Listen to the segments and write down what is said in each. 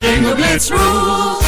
Bingo Blitz rules.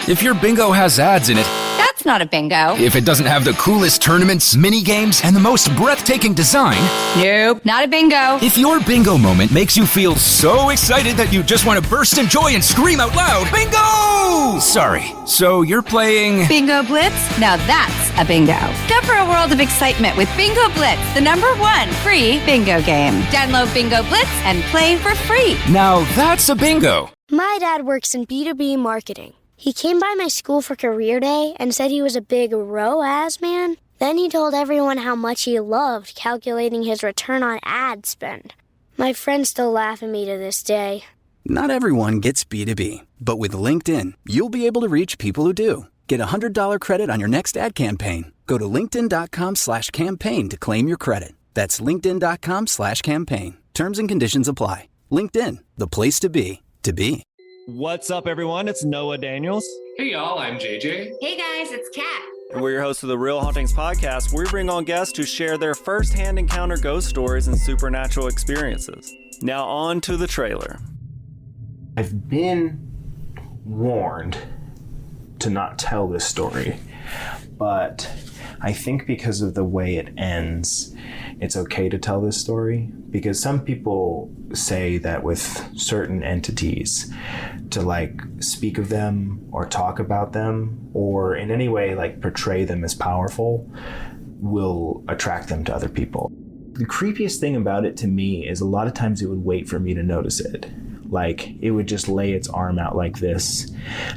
If your bingo has ads in it, That's not a bingo. if it doesn't have the coolest tournaments, mini games, and the most breathtaking design, Nope, not a bingo. if your bingo moment makes you feel so excited that you just want to burst in joy and scream out loud, bingo! Sorry, so you're playing... Bingo Blitz? Now that's a bingo. Go for a world of excitement with Bingo Blitz, the #1 free bingo game. Download Bingo Blitz and play for free. Now that's a bingo. My dad works in B2B marketing. He came by my school for career day and said he was a big ROAS man. Then he told everyone how much he loved calculating his return on ad spend. My friends still laugh at me to this day. Not everyone gets B2B, but with LinkedIn, you'll be able to reach people who do. Get a $100 credit on your next ad campaign. Go to linkedin.com/campaign to claim your credit. That's linkedin.com/campaign. Terms and conditions apply. LinkedIn, the place to be, to be. What's up, everyone? It's Noah Daniels. Hey, y'all, I'm JJ. Hey guys, it's Kat. And we're your hosts of the Real Hauntings podcast, where we bring on guests to share their first-hand encounter ghost stories and supernatural experiences. Now on to the trailer. I've been warned to not tell this story, but I think because of the way it ends, it's okay to tell this story, because some people say that with certain entities, to like speak of them or talk about them or in any way like portray them as powerful will attract them to other people. The creepiest thing about it to me is a lot of times it would wait for me to notice it. Like it would just lay its arm out like this,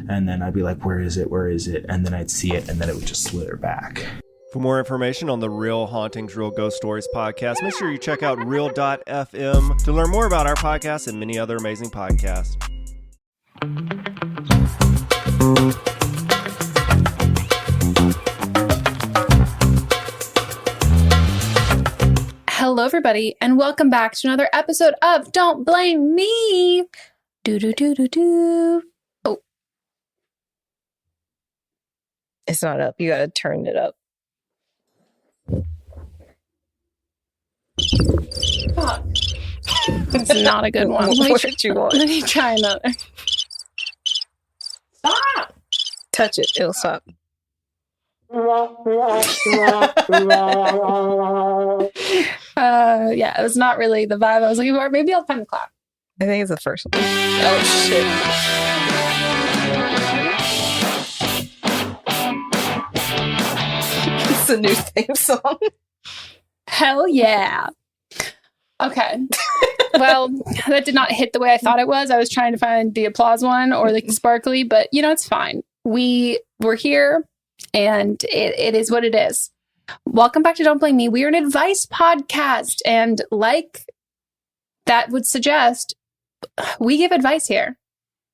and then I'd be like, where is it? Where is it? And then I'd see it, and then it would just slither back. For more information on the Real Hauntings, Real Ghost Stories podcast, make sure you check out real.fm to learn more about our podcast and many other amazing podcasts. Hello, everybody, and welcome back to another episode of Don't Blame Me. Do. Oh. It's not up. You gotta turn it up. Fuck. It's not a good one. What did you want? Let me try another. Stop! Touch it. It'll stop. Yeah, it was not really the vibe I was looking for. Maybe I'll find the clap. I think it's the first one. Oh, shit. It's a new theme song. Hell yeah. Okay. Well, that did not hit the way I thought it was. I was trying to find the applause one or the sparkly, but you know, it's fine. We're here and it is what it is. Welcome back to Don't Blame Me. We are an advice podcast. And like that would suggest, we give advice here.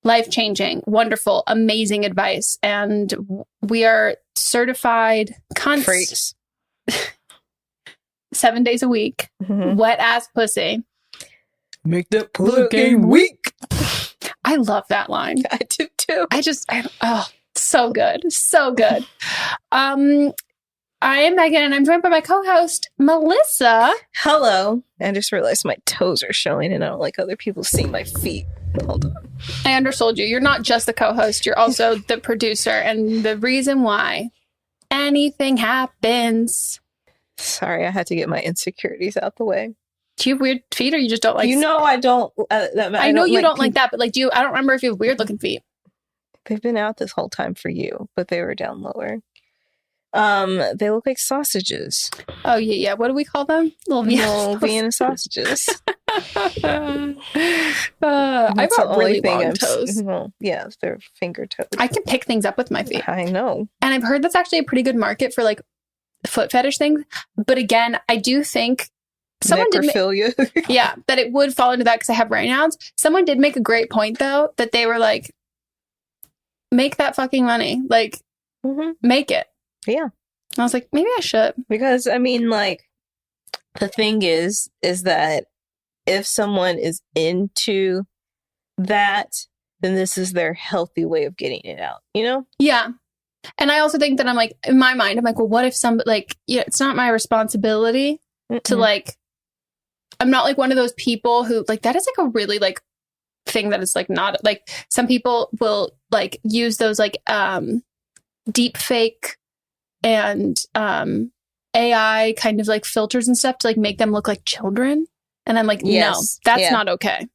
Life-changing, wonderful, amazing advice. And we are certified Freaks. 7 days a week. Mm-hmm. Wet ass pussy. Make that pull game weak. I love that line. I do too. So good. So good. I am Megan and I'm joined by my co-host, Melissa. Hello. I just realized my toes are showing and I don't like other people seeing my feet. Hold on. I undersold you. You're not just the co-host, you're also the producer. And the reason why anything happens. Sorry, I had to get my insecurities out the way. Do you have weird feet or you just don't like... You know I don't... I know you don't like that, but like, I don't remember if you have weird looking feet. They've been out this whole time for you, but they were down lower. They look like sausages. Oh, yeah. What do we call them? Little Vienna sausages. I've got really long toes. Well, yeah, they're finger toes. I can pick things up with my feet. I know. And I've heard that's actually a pretty good market for like foot fetish things. But again, I do think someone necrophilia. Yeah, that it would fall into that because I have Raynaud's. Someone did make a great point though, that they were like, make that fucking money. Like, make it. Yeah. And I was like, maybe I should. Because, I mean, like, the thing is that if someone is into that, then this is their healthy way of getting it out, you know? Yeah. And I also think that I'm like, in my mind, I'm like, well, what if somebody, like, yeah, it's not my responsibility to like, I'm not like one of those people who, like, that is like a really like thing that is like not like some people will like use those like deep fake and AI kind of like filters and stuff to like make them look like children. And I'm like, no, that's not okay.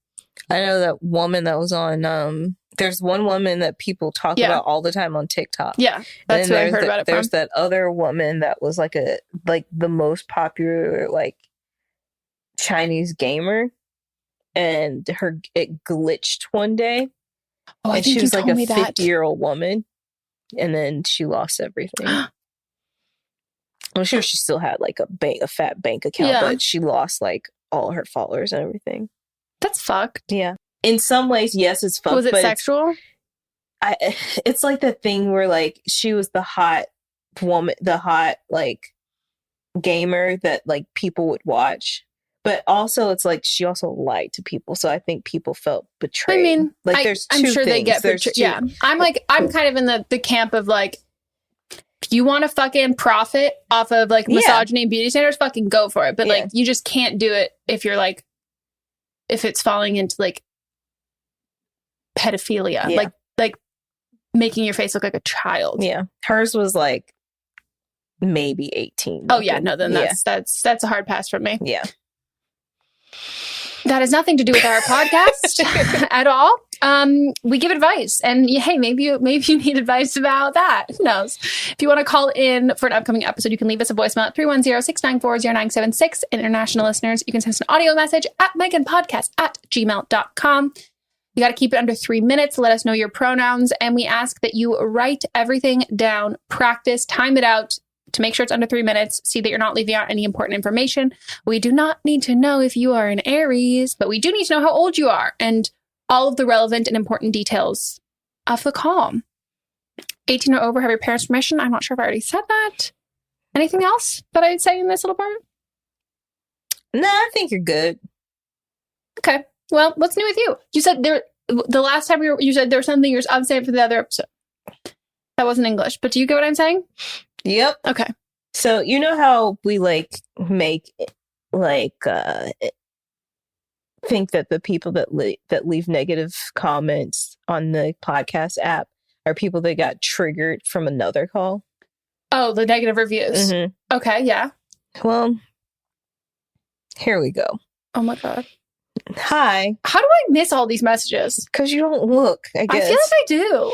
I know that woman that was on there's one woman that people talk about all the time on TikTok. Yeah, that's where I heard about it from. There's that other woman that was like the most popular like Chinese gamer, and it glitched one day. Oh, I and think she was you like told a me that. 50-year-old woman, and then she lost everything. I'm sure she still had like a fat bank account, but she lost like all her followers and everything. That's fucked. Yeah. In some ways, yes, it's fucked. Was it sexual? It's like the thing where like she was the hot woman, the hot like gamer that like people would watch, but also it's like she also lied to people, so I think people felt betrayed. I mean, like there's two I'm sure things. they get betrayed. Yeah, I'm kind of in the camp of like, if you want to fucking profit off of like misogyny and beauty standards, fucking go for it. But like, you just can't do it if you're like, if it's falling into like pedophilia, like making your face look like a child. Yeah, hers was like maybe 18. Oh yeah, no, then that's a hard pass from me. Yeah, that has nothing to do with our podcast at all. We give advice, and hey, maybe you need advice about that. Who knows? If you want to call in for an upcoming episode, you can leave us a voicemail at 310-694-0976. International listeners, you can send us an audio message at meghanpodcast@gmail.com. You got to keep it under 3 minutes. Let us know your pronouns, and we ask that you write everything down, practice, time it out to make sure it's under 3 minutes. See that you're not leaving out any important information. We do not need to know if you are an Aries, but we do need to know how old you are and all of the relevant and important details of the call. 18 or over, have your parents' permission. I'm not sure if I already said that. Anything else that I'd say in this little part? No, I think you're good. Okay. Well, what's new with you? You said the last time you said there was something I'm saying for the other episode. That wasn't English, but do you get what I'm saying? Yep. Okay. So you know how we like make like think that the people that leave negative comments on the podcast app are people that got triggered from another call? Oh, the negative reviews. Mm-hmm. Okay, yeah. Well, here we go. Oh my God. Hi. How do I miss all these messages? Because you don't look, I guess. I feel like I do.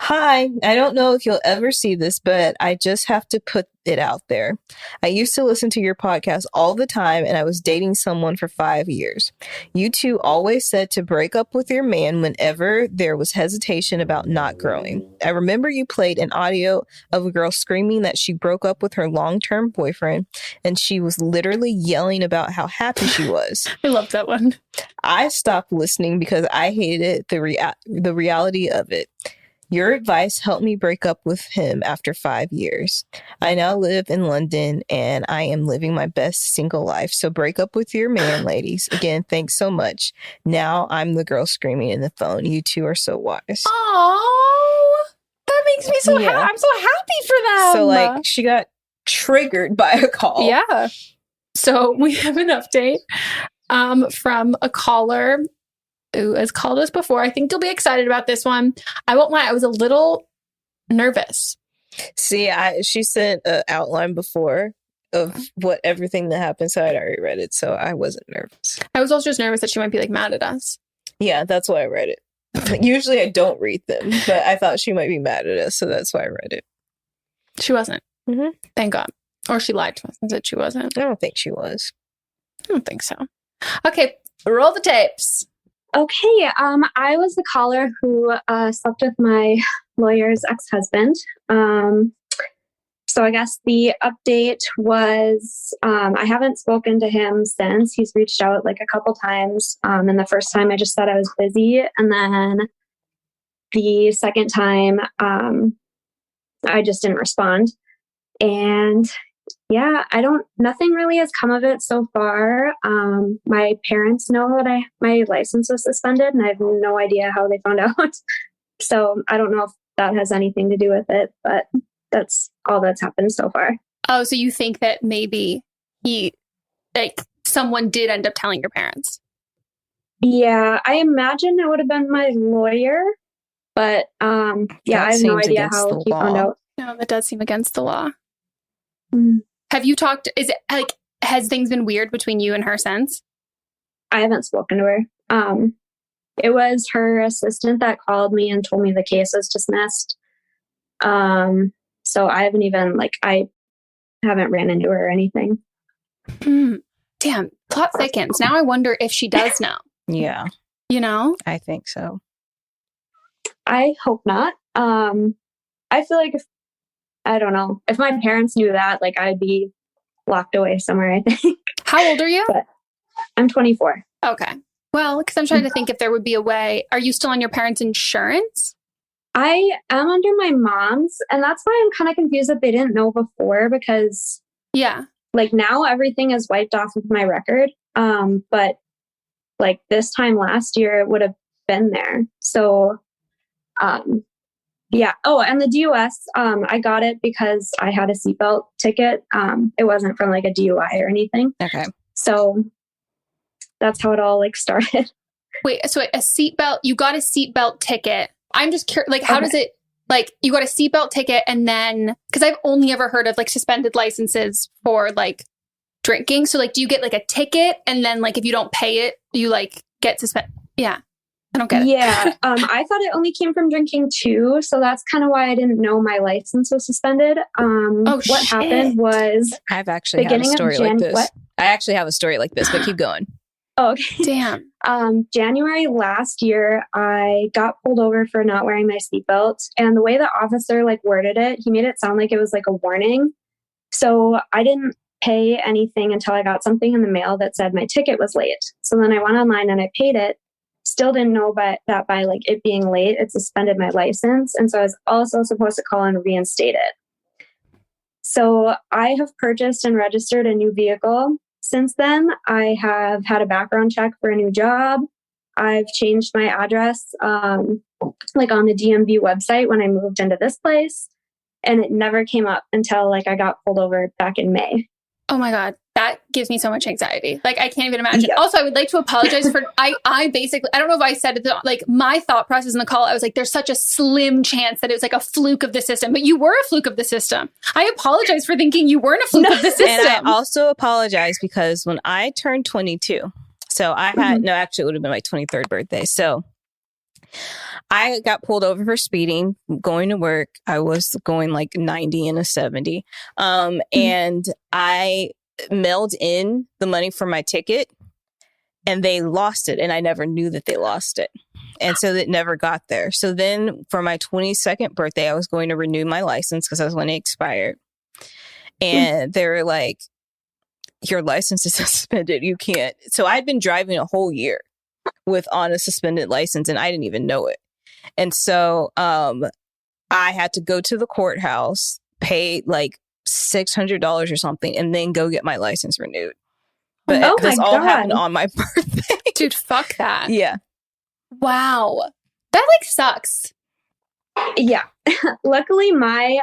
Hi, I don't know if you'll ever see this, but I just have to put it out there. I used to listen to your podcast all the time, and I was dating someone for 5 years. You two always said to break up with your man whenever there was hesitation about not growing. I remember you played an audio of a girl screaming that she broke up with her long-term boyfriend, and she was literally yelling about how happy she was. I love that one. I stopped listening because I hated the reality of it. Your advice helped me break up with him after 5 years. I now live in London and I am living my best single life. So break up with your man, ladies. Again, thanks so much. Now I'm the girl screaming in the phone. You two are so wise. Oh, that makes me so happy. I'm so happy for them. So like she got triggered by a call. Yeah. So we have an update from a caller who has called us before. I think you'll be excited about this one. I won't lie, I was a little nervous. See, she sent an outline before of what everything that happened, so I'd already read it, so I wasn't nervous. I was also just nervous that she might be like mad at us. Yeah, that's why I read it. Usually I don't read them, but I thought she might be mad at us, so that's why I read it. She wasn't. Mm-hmm. Thank God. Or she lied to us and said she wasn't. I don't think she was. I don't think so. Okay, roll the tapes. Okay, I was the caller who slept with my lawyer's ex-husband. So I guess the update was I haven't spoken to him since. He's reached out like a couple times. And the first time I just said I was busy. And then the second time I just didn't respond. And yeah, nothing really has come of it so far. My parents know that my license was suspended and I have no idea how they found out. So I don't know if that has anything to do with it, but that's all that's happened so far. Oh, so you think that maybe someone did end up telling your parents? Yeah, I imagine it would have been my lawyer, but I have no idea how he found out. No, that does seem against the law. Mm. Have you talked, is it like, has things been weird between you and her since? I haven't spoken to her. It was her assistant that called me and told me the case was dismissed. So I haven't even, I haven't ran into her or anything. Damn, plot thickens. Now I wonder if she does know. Yeah. You know? I think so. I hope not. I feel like I don't know. If my parents knew that, I'd be locked away somewhere, I think. How old are you? But I'm 24. Okay. Well, because I'm trying to think if there would be a way. Are you still on your parents' insurance? I am under my mom's, and that's why I'm kind of confused that they didn't know before, because now everything is wiped off of my record. But this time last year, it would have been there. So, yeah. Oh, and the DUS, I got it because I had a seatbelt ticket. It wasn't from a DUI or anything. Okay. So that's how it all started. Wait, so a seatbelt, you got a seatbelt ticket. I'm just curious, how does it, you got a seatbelt ticket and then, because I've only ever heard of suspended licenses for drinking. So do you get a ticket and then if you don't pay it, you get suspended? Yeah. I don't get it. Yeah. I thought it only came from drinking too. So that's kind of why I didn't know my license was suspended. What happened was I've actually had a story like this. What? I actually have a story like this, but keep going. Oh, okay. Damn. January last year, I got pulled over for not wearing my seatbelt. And the way the officer worded it, he made it sound like it was a warning. So I didn't pay anything until I got something in the mail that said my ticket was late. So then I went online and I paid it. Still didn't know that by it being late, it suspended my license. And so I was also supposed to call and reinstate it. So I have purchased and registered a new vehicle. Since then, I have had a background check for a new job. I've changed my address, on the DMV website when I moved into this place. And it never came up until I got pulled over back in May. Oh my God. That gives me so much anxiety. I can't even imagine. Yeah. Also, I would like to apologize for, I basically, I don't know if I said it, my thought process in the call, I was there's such a slim chance that it was a fluke of the system, but you were a fluke of the system. I apologize for thinking you weren't a fluke of the system. And I also apologize because when I turned 22, so I had, no, actually it would have been my 23rd birthday. So I got pulled over for speeding, going to work. I was going 90 and a 70. And I mailed in the money for my ticket and they lost it. And I never knew that they lost it. And so it never got there. So then for my 22nd birthday, I was going to renew my license because that's when it expired. And they were like, your license is suspended. You can't. So I'd been driving a whole year on a suspended license and I didn't even know it. And so I had to go to the courthouse, pay $600 or something, and then go get my license renewed. But this all happened on my birthday. Dude, fuck that. Yeah. Wow. That sucks. Yeah. Luckily, my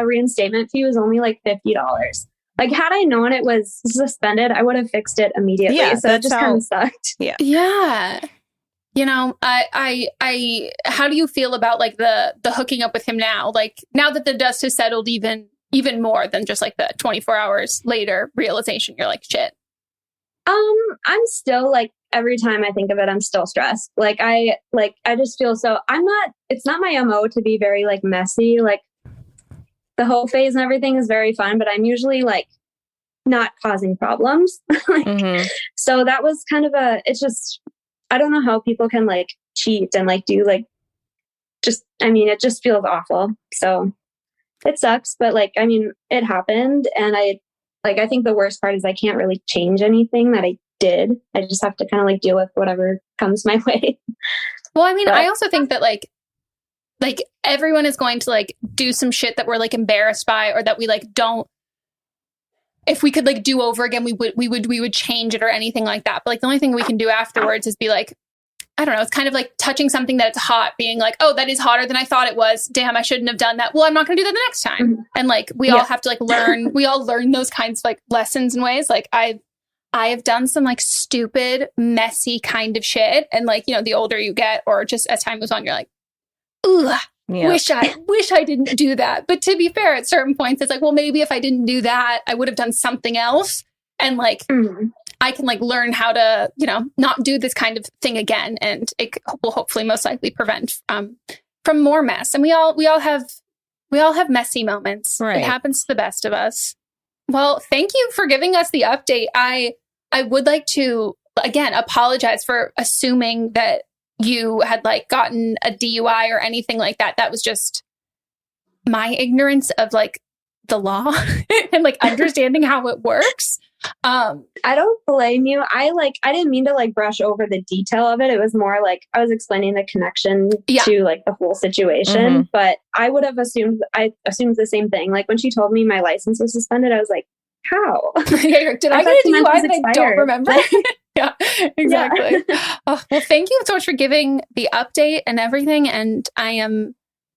reinstatement fee was only $50. Had I known it was suspended, I would have fixed it immediately. Yeah, so it just kind of sucked. Yeah. Yeah. You know, I how do you feel about the hooking up with him now? Now that the dust has settled even more than just the 24 hours later realization, you're shit. I'm still every time I think of it, I'm still stressed. I just feel so it's not my MO to be very messy. The whole phase and everything is very fun, but I'm usually not causing problems. So that was kind of it's just, I don't know how people can cheat and do it just feels awful. So it sucks, but it happened. And I think the worst part is I can't really change anything that I did. I just have to kind of deal with whatever comes my way. Well, I also think that everyone is going to do some shit that we're embarrassed by, or that we don't, if we could do over again, we would change it or anything like that. But the only thing we can do afterwards is be I don't know, it's kind of touching something that's hot, being oh, that is hotter than I thought it was. Damn, I shouldn't have done that. Well, I'm not going to do that the next time. And we all have to learn, we all learn those kinds of lessons and ways. I have done some like stupid, messy kind of shit. And like, you know, the older you get, or just as time moves on, you're like, ooh, wish I didn't do that. But to be fair, at certain points, it's like, well, maybe if I didn't do that, I would have done something else. And like, I can like learn how to, you know, not do this kind of thing again. And it will hopefully most likely prevent from more mess. And we all have messy moments. Right. It happens to the best of us. Well, thank you for giving us the update. I would like to, again, apologize for assuming that you had like gotten a DUI or anything like that. That was just my ignorance of like the law and like understanding how it works. I don't blame you. I didn't mean to like brush over the detail of it. It was more like I was explaining the connection to like the whole situation, but I would have assumed the same thing. Like when she told me my license was suspended, I was like, how? Did I get a DUI that I don't remember? Yeah, exactly. Yeah. Oh, well, thank you so much for giving the update and everything. And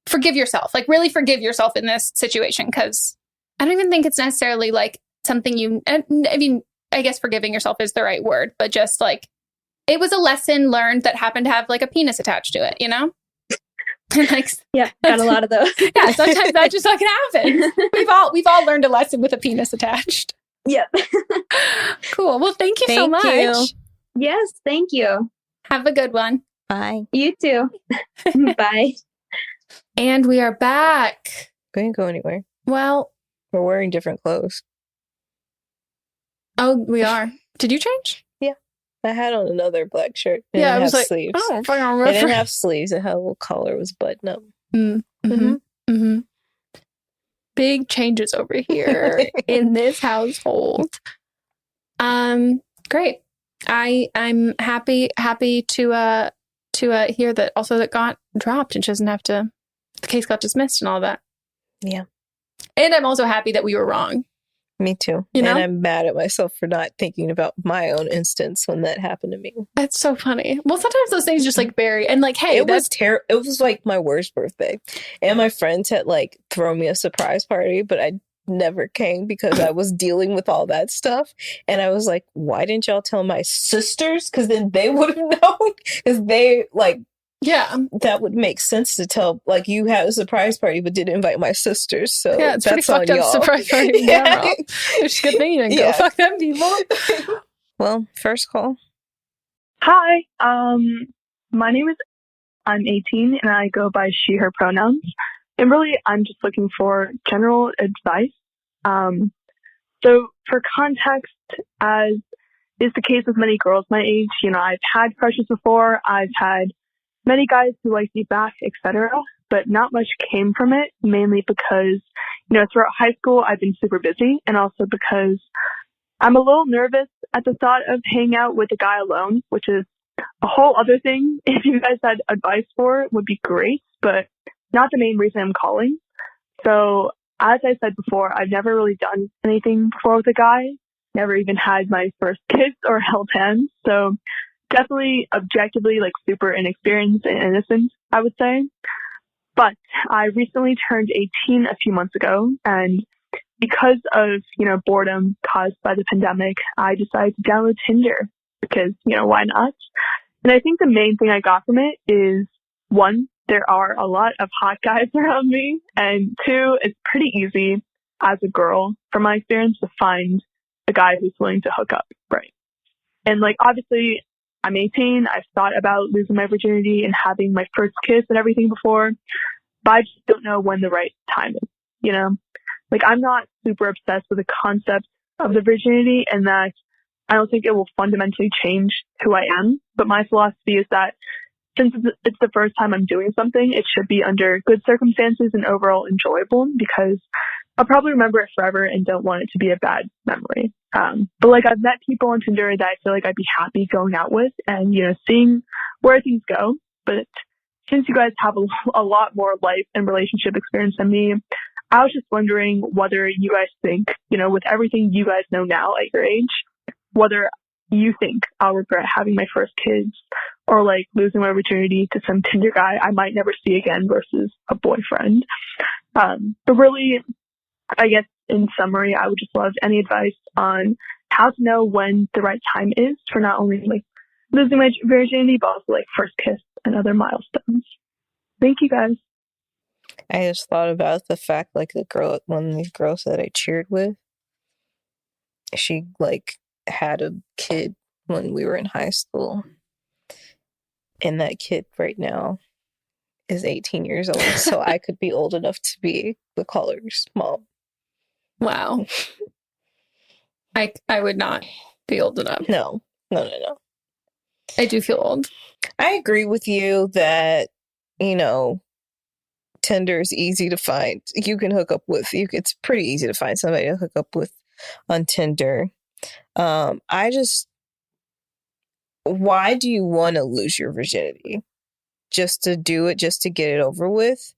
forgive yourself, like really forgive yourself in this situation. Cause I don't even think it's necessarily like something I mean, I guess forgiving yourself is the right word, but just like, it was a lesson learned that happened to have like a penis attached to it, you know? Like, yeah, got a lot of those. Yeah, sometimes that just fucking happens. We've all learned a lesson with a penis attached. Yep. Cool. Well, thank you so much. Yes, thank you. Have a good one. Bye. You too. Bye. And we are back. We didn't go anywhere. Well, we're wearing different clothes. Oh, we are. Did you change? Yeah. I had on another black shirt. It Yeah, didn't I was have like, sleeves. I don't fucking remember. It didn't have sleeves. It had a little collar. It was button up. Big changes over here in this household. Great. I'm happy to hear that also that got dropped and she doesn't have to. The case got dismissed and all that. Yeah. And I'm also happy that we were wrong. Me too. You know? And I'm mad at myself for not thinking about my own instance when that happened to me. That's so funny. Well, sometimes those things just like bury and like, hey, it was terrible. It was like my worst birthday. And my friends had like thrown me a surprise party, but I never came because I was dealing with all that stuff. And I was like, why didn't y'all tell my sisters? Because then they would have known. Because they like, yeah, that would make sense to tell. Like, you had a surprise party, but didn't invite my sisters. So yeah, it's that's pretty fucked up. y'all. Surprise party. Yeah, it's a good thing you didn't go. Fuck them people. Well, first call. Hi. My name is. I'm 18 and I go by she, her pronouns. And really, I'm just looking for general advice. So for context, as is the case with many girls my age, you know, I've had crushes before. I've had many guys who like me back, etc. But not much came from it, mainly because, you know, throughout high school, I've been super busy, and also because I'm a little nervous at the thought of hanging out with a guy alone, which is a whole other thing. If you guys had advice for it, would be great, but not the main reason I'm calling. So, as I said before, I've never really done anything before with a guy, never even had my first kiss or held hands, so definitely objectively like super inexperienced and innocent, I would say. But I recently turned 18 a few months ago, and because of, you know, boredom caused by the pandemic, I decided to download Tinder because, you know, why not? And I think the main thing I got from it is, one, there are a lot of hot guys around me, and two, it's pretty easy as a girl, from my experience, to find a guy who's willing to hook up, right? And like, obviously, I'm 18. I've thought about losing my virginity and having my first kiss and everything before, but I just don't know when the right time is, you know? Like, I'm not super obsessed with the concept of the virginity, and that I don't think it will fundamentally change who I am. But my philosophy is that since it's the first time I'm doing something, it should be under good circumstances and overall enjoyable, because I'll probably remember it forever and don't want it to be a bad memory. But like, I've met people on Tinder that I feel like I'd be happy going out with and, you know, seeing where things go. But since you guys have a lot more life and relationship experience than me, I was just wondering whether you guys think, you know, with everything you guys know now at your age, whether you think I'll regret having my first kids or like losing my virginity to some Tinder guy I might never see again versus a boyfriend. But really, I guess in summary, I would just love any advice on how to know when the right time is for not only like losing my virginity, but also like first kiss and other milestones. Thank you guys. I just thought about the fact, like, one of these girls that I cheered with, she like had a kid when we were in high school, and that kid right now is 18 years old, so I could be old enough to be the caller's mom. Wow. I would not be old enough. No. I do feel old. I agree with you that, Tinder is easy to find. You can hook up with, it's pretty easy to find somebody to hook up with on Tinder. Why do you want to lose your virginity? Just to do it, just to get it over with?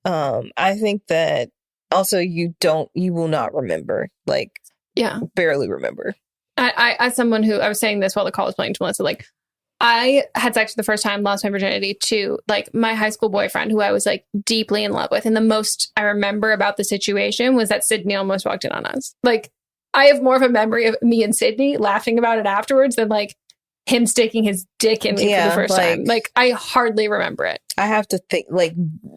I think that also you will not remember, like, barely remember. I as someone who, I was saying this while the call was playing to Melissa, like, I had sex for the first time, lost my virginity to like my high school boyfriend who I was like deeply in love with. And the most I remember about the situation was that Sydney almost walked in on us. Like, I have more of a memory of me and Sydney laughing about it afterwards than like him sticking his dick in me for the first time. Like, I hardly remember it. I have to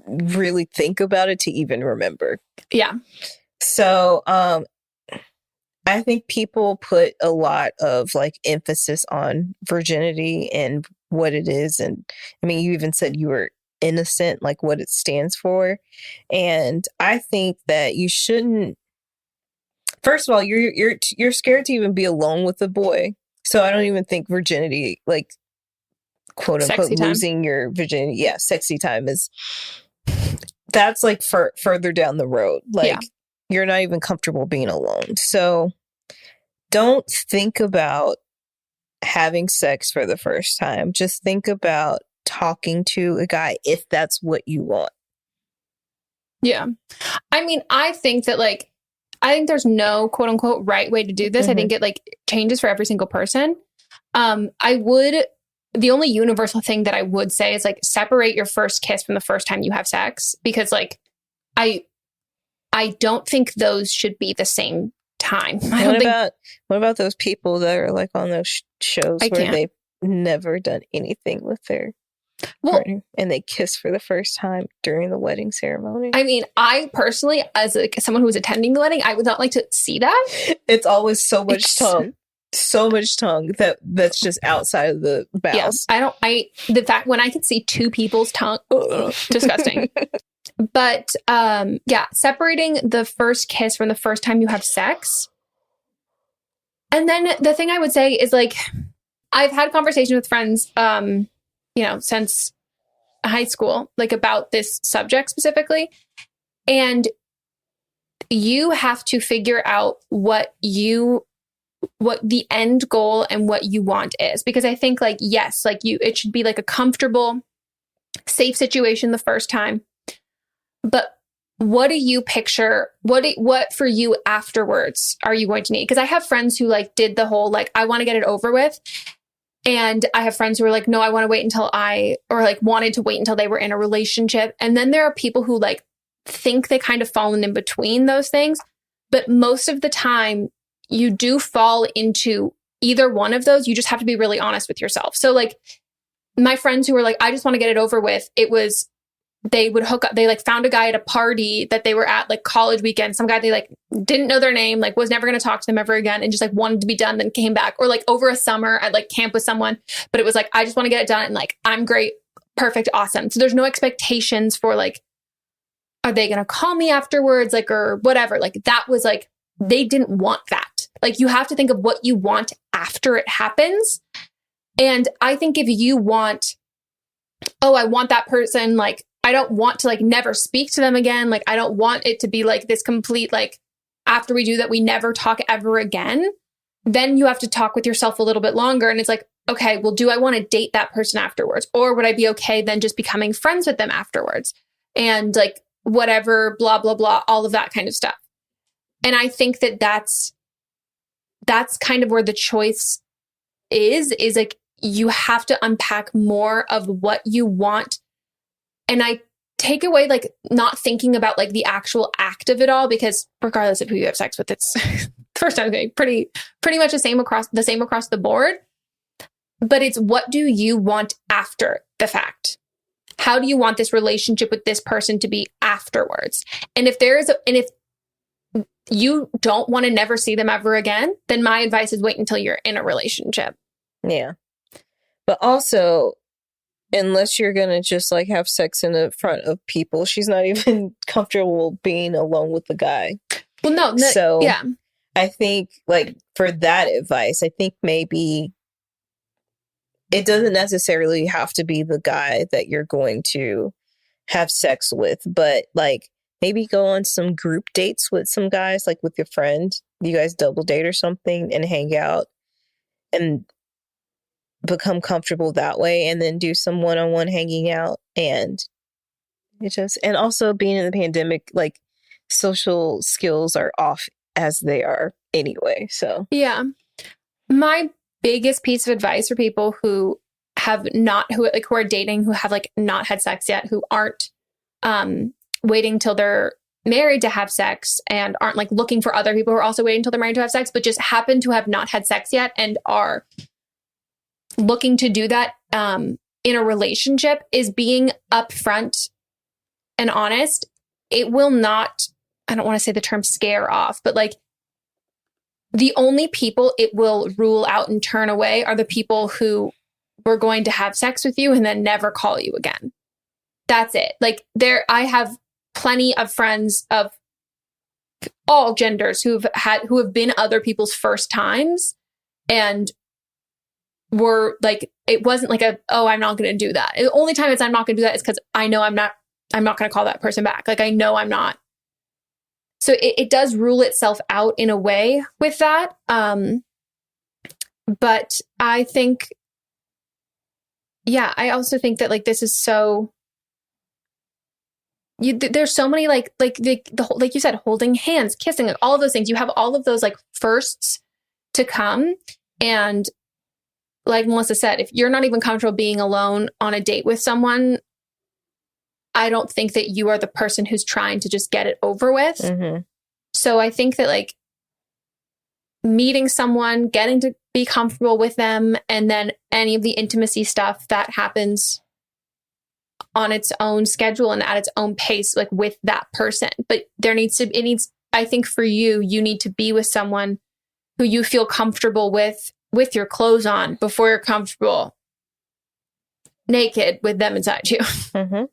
really think about it to even remember. Yeah. So, I think people put a lot of like emphasis on virginity and what it is. And I mean, you even said you were innocent, like what it stands for. And I think that you shouldn't, first of all, you're scared to even be alone with a boy. So I don't even think virginity, like, quote unquote, losing your virginity. Yeah. Sexy time that's like further down the road. Like, you're not even comfortable being alone. So don't think about having sex for the first time. Just think about talking to a guy if that's what you want. Yeah. I mean, I think there's no quote unquote right way to do this. Mm-hmm. I think it like changes for every single person. The only universal thing that I would say is like separate your first kiss from the first time you have sex, because like I don't think those should be the same time. What about those people that are like on those shows where they've never done anything with their partner and they kiss for the first time during the wedding ceremony? I mean, I personally, as someone who was attending the wedding, I would not like to see that. It's always so much tongue that's just outside of the bows. Yeah, the fact when I could see two people's tongue, disgusting. But separating the first kiss from the first time you have sex. And then the thing I would say is like, I've had conversations with friends, since high school, like about this subject specifically. And you have to figure out what the end goal and what you want is. Because I think like, yes, like it should be like a comfortable, safe situation the first time. But what do you picture? What for you afterwards are you going to need? Because I have friends who like did the whole, like, I want to get it over with. And I have friends who are like, no, I want to wait until wanted to wait until they were in a relationship. And then there are people who like think they kind of fallen in between those things. But most of the time you do fall into either one of those. You just have to be really honest with yourself. So like my friends who were like, I just want to get it over with. They would hook up. They like found a guy at a party that they were at, like college weekend. Some guy they like didn't know their name, like was never going to talk to them ever again, and just like wanted to be done, then came back. Or like over a summer at like camp with someone, but it was like, I just want to get it done, and like I'm great, perfect, awesome. So there's no expectations for like, are they going to call me afterwards, like, or whatever. Like that was like, they didn't want that. Like you have to think of what you want after it happens. And I think if you want, I want that person, like, I don't want to like never speak to them again. Like, I don't want it to be like this complete, like after we do that, we never talk ever again. Then you have to talk with yourself a little bit longer. And it's like, okay, well, do I want to date that person afterwards? Or would I be okay then just becoming friends with them afterwards? And like, whatever, blah, blah, blah, all of that kind of stuff. And I think that that's kind of where the choice is like, you have to unpack more of what you want. And I take away like not thinking about like the actual act of it all, because regardless of who you have sex with, it's first time is pretty much the same across the board. But it's, what do you want after the fact? How do you want this relationship with this person to be afterwards? And if if you don't want to never see them ever again, then my advice is wait until you're in a relationship. Yeah. But also, unless you're going to just like have sex in the front of people, she's not even comfortable being alone with the guy. Well, no. So yeah. I think like for that advice, I think maybe it doesn't necessarily have to be the guy that you're going to have sex with, but like maybe go on some group dates with some guys, like with your friend. You guys double date or something and hang out and become comfortable that way, and then do some one-on-one hanging out. And and also being in the pandemic, like social skills are off as they are anyway. So yeah, my biggest piece of advice for people who are dating, who have like not had sex yet, who aren't waiting till they're married to have sex, and aren't like looking for other people who are also waiting till they're married to have sex, but just happen to have not had sex yet and are looking to do that in a relationship, is being upfront and honest. It will not, I don't want to say the term scare off, but like the only people it will rule out and turn away are the people who were going to have sex with you and then never call you again. That's it. Like I have plenty of friends of all genders who have been other people's first times, and were like, it wasn't like I'm not going to do that. The only time I'm not going to do that is because I know I'm not going to call that person back. Like I know I'm not. So it does rule itself out in a way with that. But I think, I also think that like this is so. There's so many like you said, holding hands, kissing, like all of those things. You have all of those like firsts to come, and like Melissa said, if you're not even comfortable being alone on a date with someone, I don't think that you are the person who's trying to just get it over with. Mm-hmm. So I think that like meeting someone, getting to be comfortable with them, and then any of the intimacy stuff that happens on its own schedule and at its own pace, like with that person. But I think for you need to be with someone who you feel comfortable with your clothes on before you're comfortable naked with them inside you. Mm-hmm.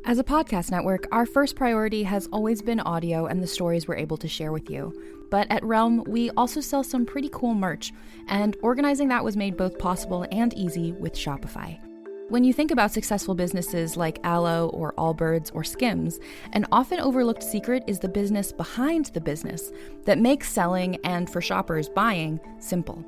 As a podcast network, our first priority has always been audio and the stories we're able to share with you. But at Realm, we also sell some pretty cool merch, and organizing that was made both possible and easy with Shopify. When you think about successful businesses like Aloe or Allbirds or Skims, an often overlooked secret is the business behind the business that makes selling and, for shoppers, buying simple.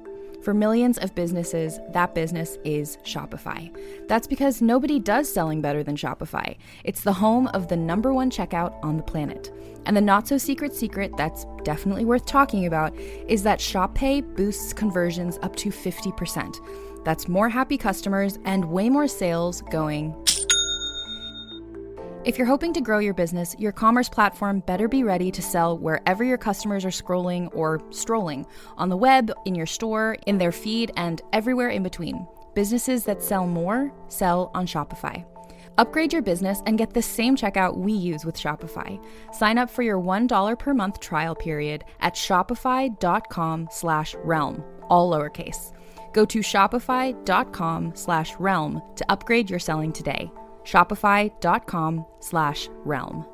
For millions of businesses, that business is Shopify. That's because nobody does selling better than Shopify. It's the home of the #1 checkout on the planet. And the not-so-secret secret that's definitely worth talking about is that ShopPay boosts conversions up to 50%. That's more happy customers and way more sales going. If you're hoping to grow your business, your commerce platform better be ready to sell wherever your customers are scrolling or strolling, on the web, in your store, in their feed, and everywhere in between. Businesses that sell more, sell on Shopify. Upgrade your business and get the same checkout we use with Shopify. Sign up for your $1 per month trial period at shopify.com/realm, all lowercase. Go to shopify.com/realm to upgrade your selling today. Shopify.com/realm.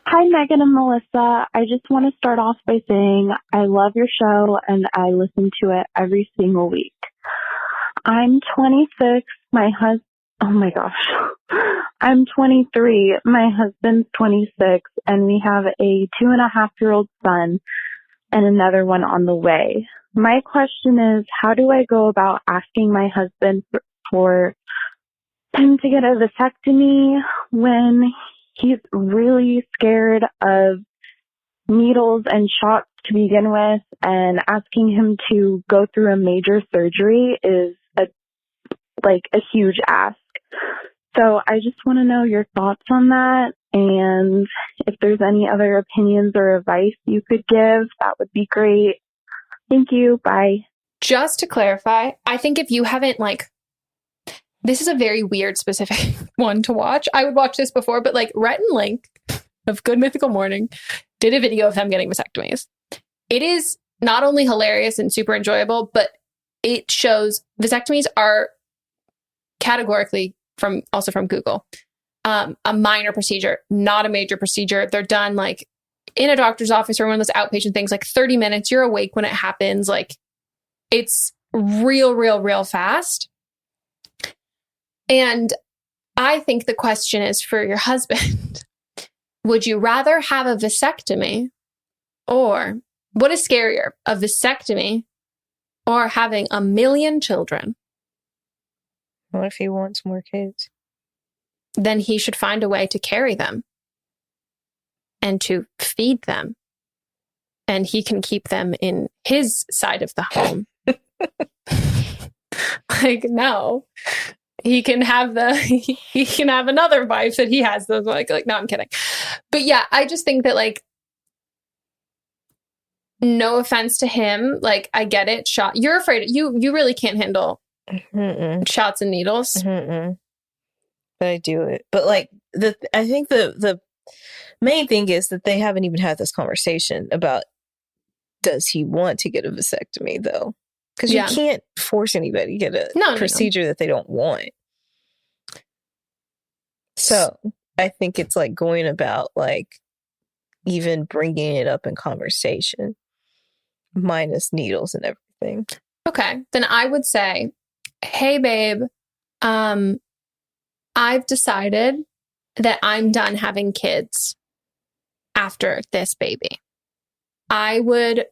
Hi, Megan and Melissa. I just want to start off by saying I love your show and I listen to it every single week. I'm 26. Oh my gosh. I'm 23. My husband's 26, and we have a 2.5-year-old son and another one on the way. My question is, how do I go about asking my husband for him to get a vasectomy when he's really scared of needles and shots to begin with, and asking him to go through a major surgery is a huge ask. So I just want to know your thoughts on that, and if there's any other opinions or advice you could give, that would be great. Thank you. Bye. Just to clarify, I think if you haven't this is a very weird specific one to watch. I would watch this before, but Rhett and Link of Good Mythical Morning did a video of them getting vasectomies. It is not only hilarious and super enjoyable, but it shows vasectomies are categorically from Google, a minor procedure, not a major procedure. They're done in a doctor's office or one of those outpatient things, 30 minutes. You're awake when it happens. It's real fast. And I think the question is for your husband. Would you rather have a vasectomy, or what is scarier, a vasectomy or having 1 million children? What if he wants more kids? Then he should find a way to carry them and to feed them. And he can keep them in his side of the home. No. He can have he can have another wife that he has those no, I'm kidding. But yeah, I just think that no offense to him, I get it. You're afraid you really can't handle shots and needles. But I do it. But I think the main thing is that they haven't even had this conversation about, does he want to get a vasectomy though? Because you can't force anybody to get a procedure that they don't want. So I think it's going about even bringing it up in conversation, minus needles and everything. Okay. Then I would say, hey, babe, I've decided that I'm done having kids after this baby. I would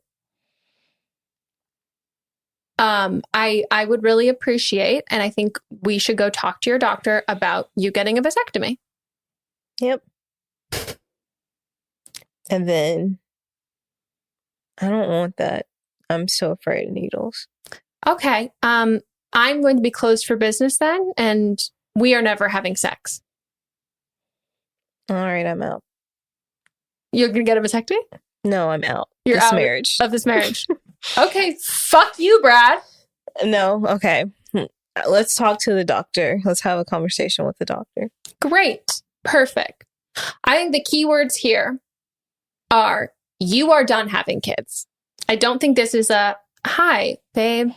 really appreciate, and I think we should go talk to your doctor about you getting a vasectomy. Yep. And then I don't want that. I'm so afraid of needles. Okay. I'm going to be closed for business then, and we are never having sex. All right, I'm out. You're going to get a vasectomy? No, I'm out. You're out of this marriage. Okay, fuck you, Brad. No, okay. Let's talk to the doctor. Let's have a conversation with the doctor. Great. Perfect. I think the key words here are, you are done having kids. I don't think this is a, hi, babe,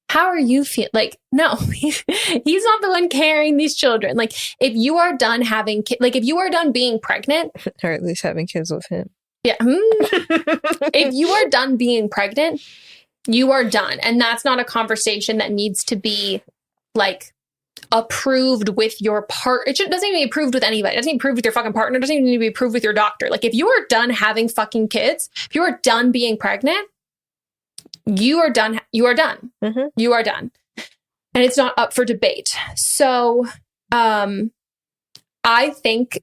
how are you feeling? No, he's not the one carrying these children. If you are done having kids, if you are done being pregnant. Or at least having kids with him. Yeah. If you are done being pregnant, you are done. And that's not a conversation that needs to be approved with your it doesn't even be approved with anybody. It doesn't even be approved with your fucking partner. It doesn't even need to be approved with your doctor. If you are done having fucking kids, if you are done being pregnant, you are done. You are done. Mm-hmm. You are done. And it's not up for debate. So, I think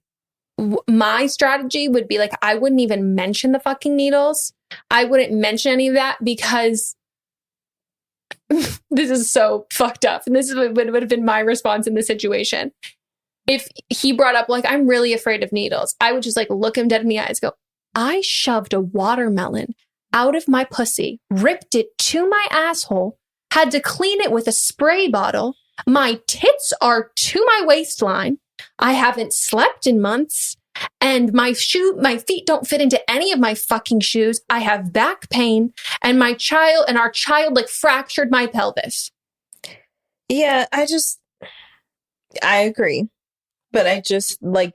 my strategy would be I wouldn't even mention the fucking needles. I wouldn't mention any of that, because this is so fucked up. And this would have been my response in this situation. If he brought up, I'm really afraid of needles, I would just look him dead in the eyes, go, I shoved a watermelon out of my pussy, ripped it to my asshole, had to clean it with a spray bottle. My tits are to my waistline. I haven't slept in months, and my feet don't fit into any of my fucking shoes. I have back pain, and our child fractured my pelvis. Yeah, I agree. But I just want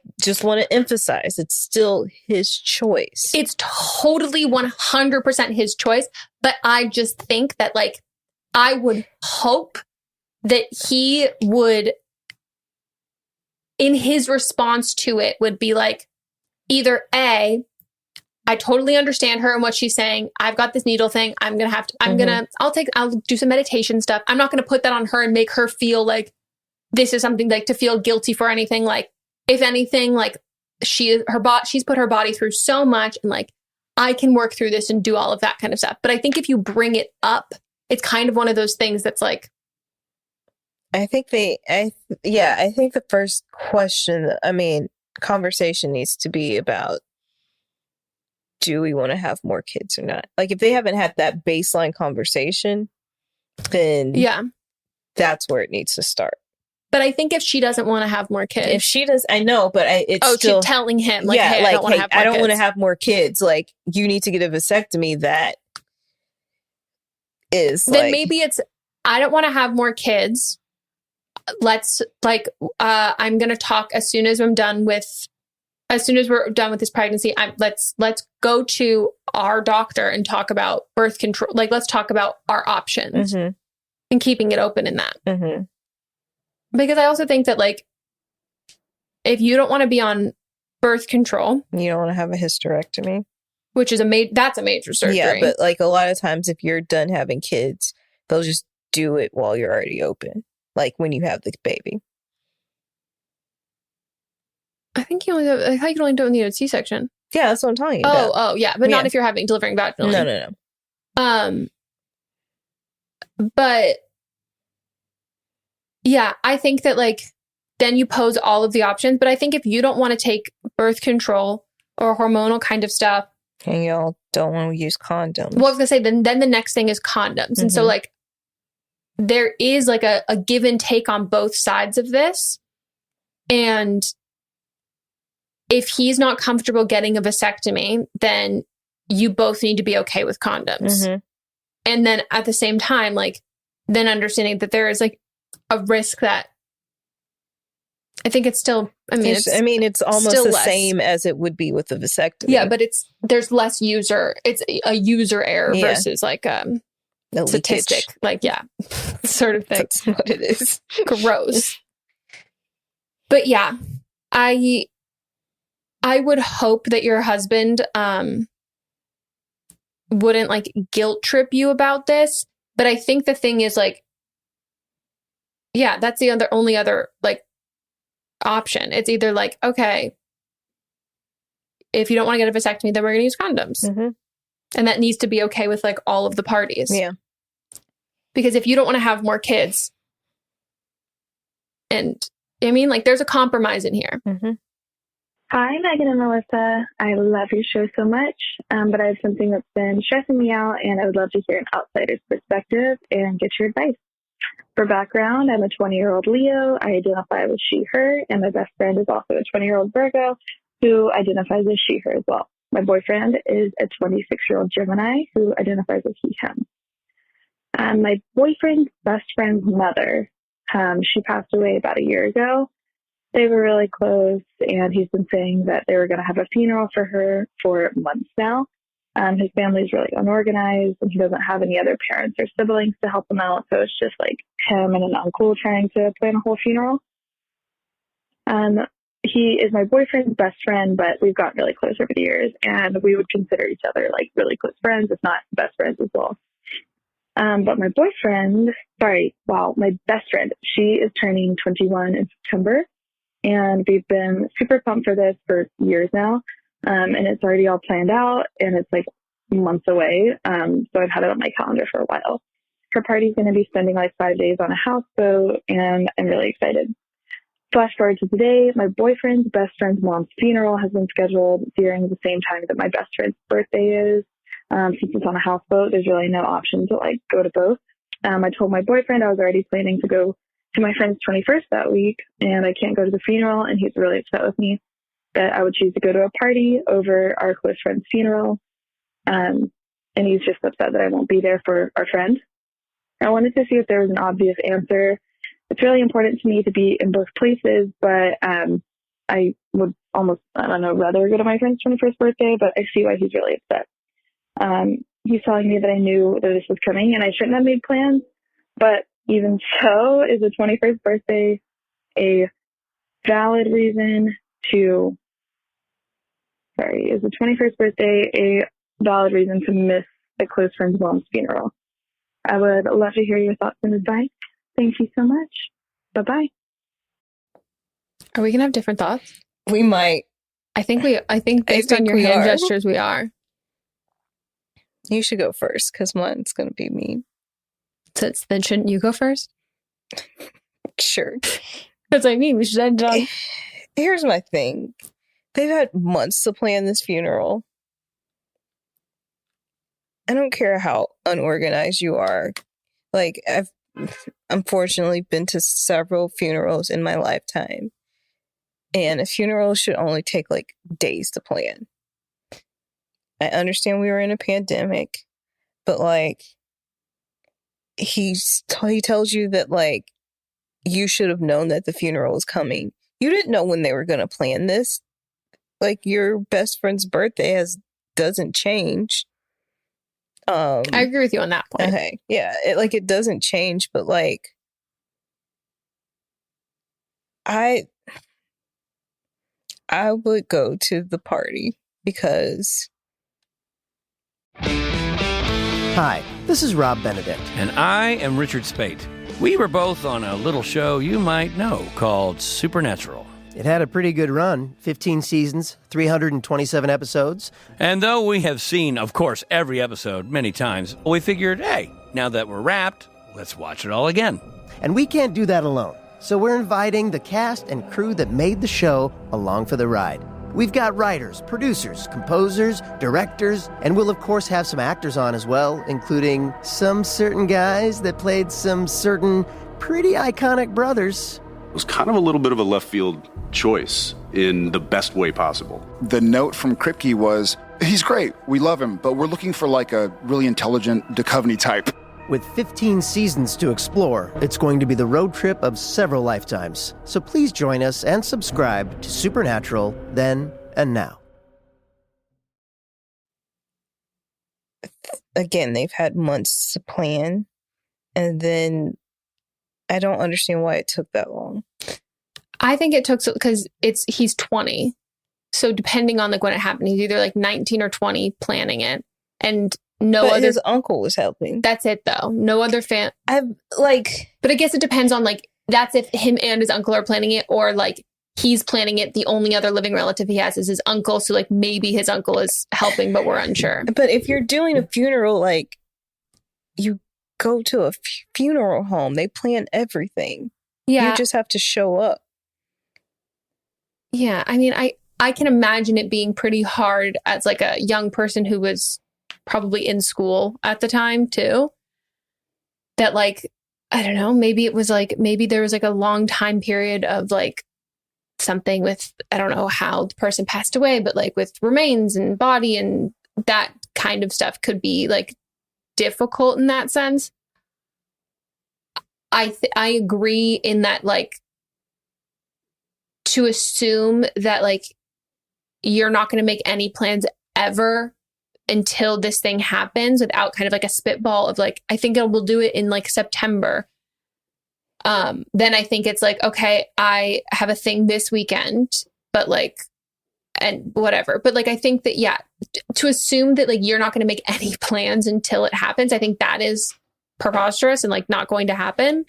to emphasize, it's still his choice. It's totally 100% his choice. But I just think that I would hope that he would, in his response to it, would be either A, I totally understand her and what she's saying. I've got this needle thing. I'll do some meditation stuff. I'm not going to put that on her and make her feel this is something like to feel guilty for anything. Like, if anything, like she's put her body through so much, and like, I can work through this and do all of that kind of stuff. But I think if you bring it up, it's kind of one of those things that's like, I think the first conversation needs to be about, do we want to have more kids or not? Like, if they haven't had that baseline conversation, then that's where it needs to start. But I think if she doesn't want to have more kids, if she does, I know, but it's still she's telling him, like, hey, I don't want to have more kids. Like, you need to get a vasectomy. That is then maybe it's, I don't want to have more kids. Let's I'm going to talk as soon as we're done with this pregnancy. Let's go to our doctor and talk about birth control. Like, let's talk about our options and keeping it open in that. Mm-hmm. Because I also think that, like, if you don't want to be on birth control, you don't want to have a hysterectomy, which is that's a major surgery. Yeah, but like a lot of times, if you're done having kids, they'll just do it while you're already open, like when you have the baby. I think you can only do it when you have a C-section. Yeah, that's what I'm talking about. Oh, yeah, but not if you're delivering vaginally. No. But yeah, I think that, like, then you pose all of the options. But I think if you don't want to take birth control or hormonal kind of stuff, and y'all don't want to use condoms. Well, I was gonna say then the next thing is condoms, and so, like, there is like a give and take on both sides of this, and if he's not comfortable getting a vasectomy, then you both need to be okay with condoms. And then at the same time, like, then understanding that there is like a risk that I think it's still, it's almost the same as it would be with the vasectomy. Yeah, but there's less it's a user error versus like statistic, like, sort of thing. That's what it is. Gross. But yeah, I would hope that your husband wouldn't like guilt trip you about this. But I think the thing is, like, yeah, that's the only other like option. It's either like, okay, if you don't want to get a vasectomy, then we're going to use condoms. And that needs to be okay with like all of the parties. Yeah. Because if you don't want to have more kids, and I mean, like, there's a compromise in here. Hi, Megan and Melissa. I love your show so much, but I have something that's been stressing me out, and I would love to hear an outsider's perspective and get your advice. For background, I'm a 20-year-old Leo. I identify with she, her, and my best friend is also a 20-year-old Virgo who identifies as she, her as well. My boyfriend is a 26-year-old Gemini who identifies as he, him. My boyfriend's best friend's mother, she passed away about a year ago. They were really close, and he's been saying that they were going to have a funeral for her for months now. His family's really unorganized, and he doesn't have any other parents or siblings to help him out, so it's just like him and an uncle trying to plan a whole funeral. He is my boyfriend's best friend, but we've gotten really close over the years, and we would consider each other like really close friends, if not best friends as well. But my best friend, she is turning 21 in September. And we've been super pumped for this for years now. And it's already all planned out, and it's like months away. So I've had it on my calendar for a while. Her party's going to be spending like 5 days on a houseboat, and I'm really excited. Flash forward to today, my boyfriend's best friend's mom's funeral has been scheduled during the same time that my best friend's birthday is. Since it's on a houseboat, there's really no option to like go to both. I told my boyfriend I was already planning to go to my friend's 21st that week, and I can't go to the funeral, and he's really upset with me that I would choose to go to a party over our close friend's funeral. And he's just upset that I won't be there for our friend. I wanted to see if there was an obvious answer. It's really important to me to be in both places, but I would almost, rather go to my friend's 21st birthday, but I see why he's really upset. He's telling me that I knew that this was coming and I shouldn't have made plans, but even so, is the 21st birthday a valid reason to miss a close friend's mom's funeral? I would love to hear your thoughts and advice. Thank you so much. Bye-bye. Are we gonna have different thoughts? We might. I think based on your hand gestures, we are. You should go first because mine's gonna be mean. So then shouldn't you go first? Sure. That's what I mean. We should end on. Here's my thing. They've had months to plan this funeral. I don't care how unorganized you are. Like, I've unfortunately been to several funerals in my lifetime. And a funeral should only take like days to plan. I understand we were in a pandemic, but like, he tells you that like, you should have known that the funeral was coming. You didn't know when they were going to plan this. Like, your best friend's birthday doesn't change. I agree with you on that point. Okay. Yeah. It doesn't change, but like, I would go to the party because. Hi, this is Rob Benedict. And I am Richard Spate. We were both on a little show you might know called Supernatural. It had a pretty good run, 15 seasons, 327 episodes. And though we have seen, of course, every episode many times, we figured, hey, now that we're wrapped, let's watch it all again. And we can't do that alone. So we're inviting the cast and crew that made the show along for the ride. We've got writers, producers, composers, directors, and we'll of course have some actors on as well, including some certain guys that played some certain pretty iconic brothers. It was kind of a little bit of a left field choice in the best way possible. The note from Kripke was, he's great, we love him, but we're looking for like a really intelligent Duchovny type. With 15 seasons to explore, it's going to be the road trip of several lifetimes. So please join us and subscribe to Supernatural Then and Now. Again, they've had months to plan, and then I don't understand why it took that long. I think it took because he's 20, so depending on like when it happened, he's either like 19 or 20 planning it, and his uncle was helping. That's it though. No other but I guess it depends on like that's if him and his uncle are planning it, or like he's planning it. The only other living relative he has is his uncle, so like maybe his uncle is helping, but we're unsure. But if you're doing a funeral, like you go to a funeral home, they plan everything. Yeah, you just have to show up. Yeah, I mean, I can imagine it being pretty hard as like a young person who was probably in school at the time too. That like, I don't know, maybe there was like a long time period of like something with, I don't know how the person passed away, but like with remains and body and that kind of stuff could be like difficult in that sense. I agree in that, like, to assume that like you're not going to make any plans ever until this thing happens without kind of like a spitball of like, I think we'll do it in like September. Then I think it's like, okay, I have a thing this weekend, but like, and whatever. But like, I think that, yeah, to assume that like you're not going to make any plans until it happens, I think that is preposterous and like not going to happen.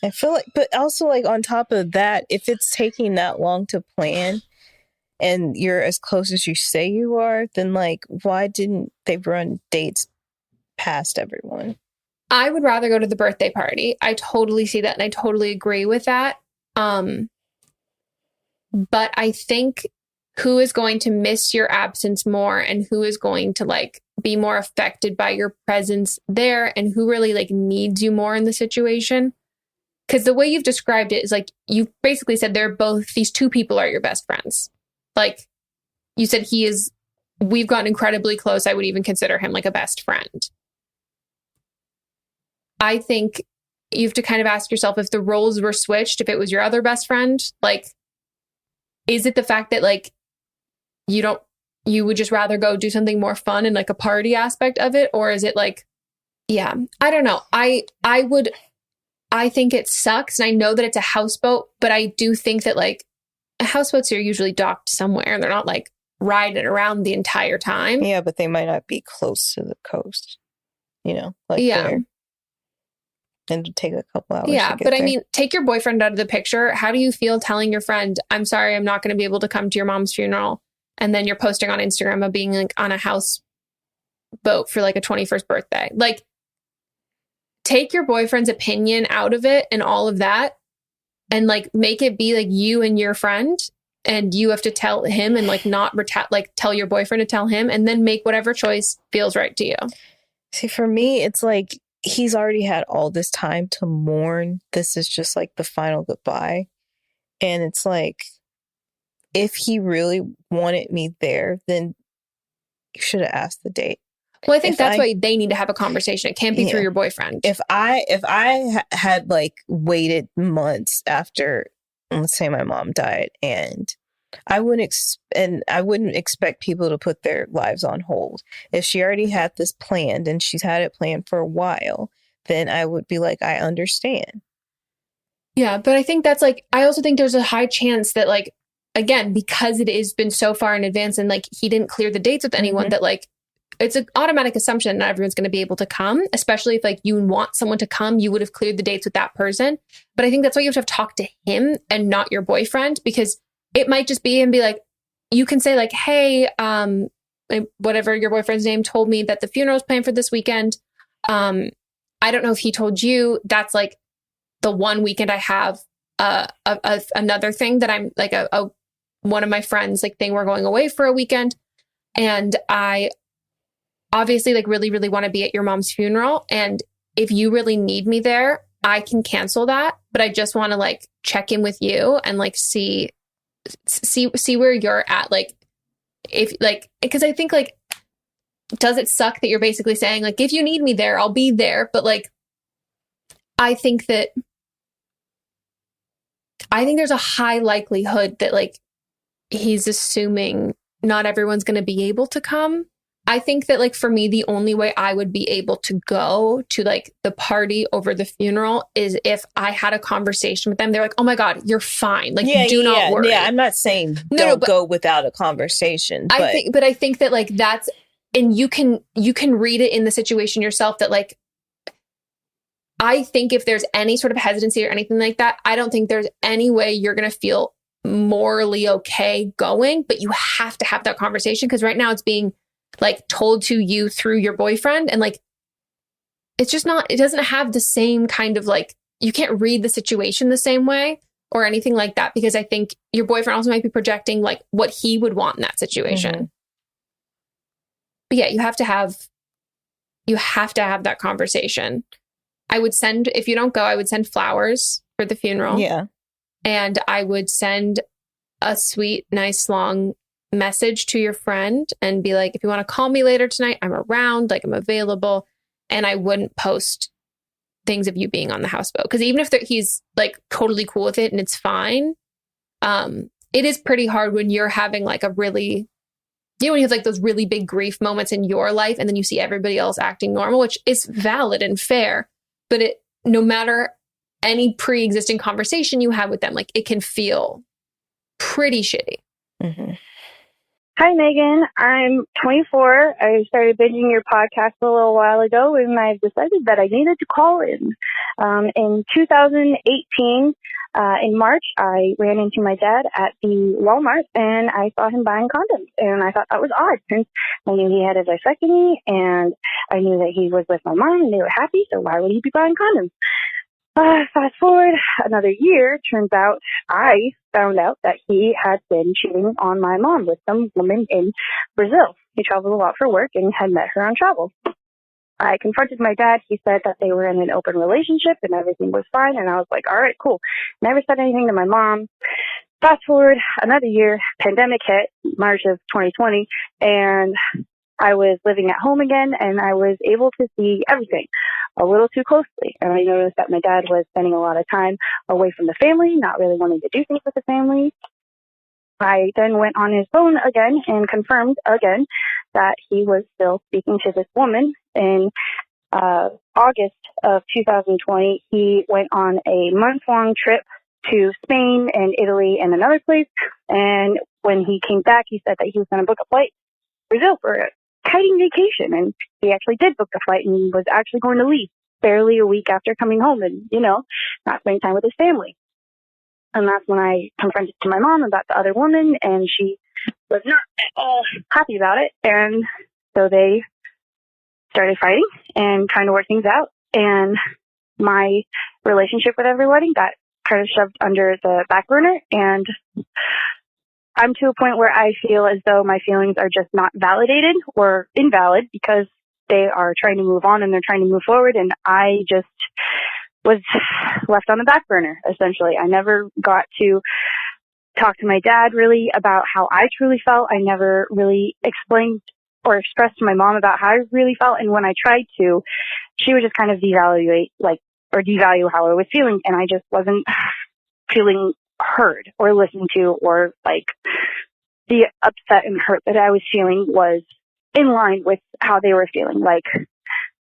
I feel like, but also like on top of that, if it's taking that long to plan and you're as close as you say you are, then like, why didn't they run dates past everyone? I would rather go to the birthday party. I totally see that. And I totally agree with that. But I think who is going to miss your absence more and who is going to like be more affected by your presence there and who really like needs you more in the situation. Because the way you've described it is like, you basically said these two people are your best friends. Like you said, we've gotten incredibly close. I would even consider him like a best friend. I think you have to kind of ask yourself, if the roles were switched, if it was your other best friend, like, is it the fact that like, you would just rather go do something more fun and like a party aspect of it? Or is it like, yeah, I don't know. I think it sucks. And I know that it's a houseboat, but I do think that like houseboats are usually docked somewhere and they're not like riding around the entire time. Yeah, but they might not be close to the coast, you know? Like yeah. And it'll take a couple hours. Yeah, to get but there. I mean, take your boyfriend out of the picture. How do you feel telling your friend, I'm sorry, I'm not going to be able to come to your mom's funeral? And then you're posting on Instagram of being like on a houseboat for like a 21st birthday. Like, take your boyfriend's opinion out of it and all of that, and like make it be like you and your friend, and you have to tell him and like not tell your boyfriend to tell him, and then make whatever choice feels right to you. See, for me, it's like he's already had all this time to mourn. This is just like the final goodbye. And it's like, if he really wanted me there, then you should have asked the date. Well, I think that's why they need to have a conversation. It can't be through your boyfriend. If I had like waited months after, let's say my mom died, and I wouldn't expect people to put their lives on hold. If she already had this planned and she's had it planned for a while, then I would be like, I understand. Yeah, but I think that's like, I also think there's a high chance that like, again, because it has been so far in advance and like he didn't clear the dates with anyone, that like, it's an automatic assumption not everyone's going to be able to come, especially if like you want someone to come, you would have cleared the dates with that person. But I think that's why you have to talk to him and not your boyfriend, because it might just be and be like, you can say like, hey, whatever your boyfriend's name told me that the funeral is planned for this weekend. I don't know if he told you, that's like the one weekend I have another thing that I'm like one of my friends like thing, we're going away for a weekend, and I obviously like really, really want to be at your mom's funeral. And if you really need me there, I can cancel that. But I just want to like check in with you and like see where you're at. Like, if like, because I think like, does it suck that you're basically saying like, if you need me there, I'll be there. But like, I think there's a high likelihood that like, he's assuming not everyone's going to be able to come. I think that like for me, the only way I would be able to go to like the party over the funeral is if I had a conversation with them. They're like, oh my God, you're fine. Like, do not worry. Yeah, I'm not saying don't go without a conversation. But I think that like that's, and you can read it in the situation yourself that like, I think if there's any sort of hesitancy or anything like that, I don't think there's any way you're going to feel morally okay going, but you have to have that conversation, because right now it's being like told to you through your boyfriend, and like it's just not, it doesn't have the same kind of like, you can't read the situation the same way or anything like that, because I think your boyfriend also might be projecting like what he would want in that situation. But yeah, you have to have that conversation. I would send, if you don't go, I would send flowers for the funeral. Yeah. And I would send a sweet, nice, long message to your friend and be like, if you want to call me later tonight, I'm around, like I'm available. And I wouldn't post things of you being on the houseboat, because even if he's like totally cool with it and it's fine, it is pretty hard when you're having like a really, when you have like those really big grief moments in your life, and then you see everybody else acting normal, which is valid and fair, but no matter any pre-existing conversation you have with them, like it can feel pretty shitty. Hi, Megan. I'm 24. I started binging your podcast a little while ago, and I've decided that I needed to call in. In 2018, in March, I ran into my dad at the Walmart, and I saw him buying condoms, and I thought that was odd, since I knew he had a vasectomy, and I knew that he was with my mom, and they were happy, so why would he be buying condoms? Fast forward another year, turns out I found out that he had been cheating on my mom with some woman in Brazil. He traveled a lot for work and had met her on travel. I confronted my dad. He said that they were in an open relationship and everything was fine. And I was like, all right, cool. Never said anything to my mom. Fast forward another year, pandemic hit, March of 2020, and I was living at home again, and I was able to see everything a little too closely. And I noticed that my dad was spending a lot of time away from the family, not really wanting to do things with the family. I then went on his phone again and confirmed again that he was still speaking to this woman. In August of 2020, he went on a month-long trip to Spain and Italy and another place. And when he came back, he said that he was going to book a flight to Brazil for a kiting vacation. And he actually did book the flight and was actually going to leave barely a week after coming home and, not spending time with his family. And that's when I confronted to my mom about the other woman, and she was not at all happy about it. And so they started fighting and trying to work things out. And my relationship with everybody got kind of shoved under the back burner. And I'm to a point where I feel as though my feelings are just not validated or invalid because they are trying to move on and they're trying to move forward. And I just was left on the back burner, essentially. I never got to talk to my dad really about how I truly felt. I never really explained or expressed to my mom about how I really felt. And when I tried to, she would just kind of devalue how I was feeling. And I just wasn't feeling heard or listened to, or like the upset and hurt that I was feeling was in line with how they were feeling. Like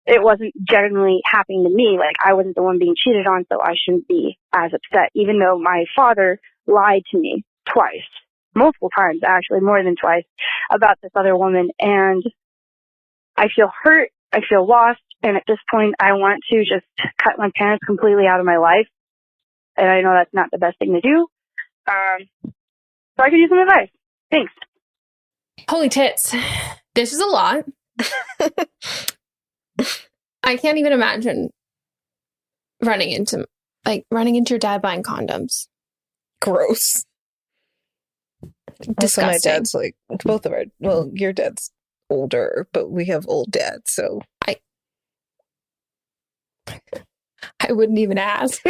it wasn't genuinely happening to me. Like I wasn't the one being cheated on, so I shouldn't be as upset, even though my father lied to me twice, multiple times, actually more than twice, about this other woman. And I feel hurt. I feel lost. And at this point, I want to just cut my parents completely out of my life. And I know that's not the best thing to do. So I could use some advice. Thanks. Holy tits. This is a lot. I can't even imagine running into your dad buying condoms. Gross. Disgusting. Also, my dad's like, both of our, well, your dad's older, but we have old dads, so. I wouldn't even ask.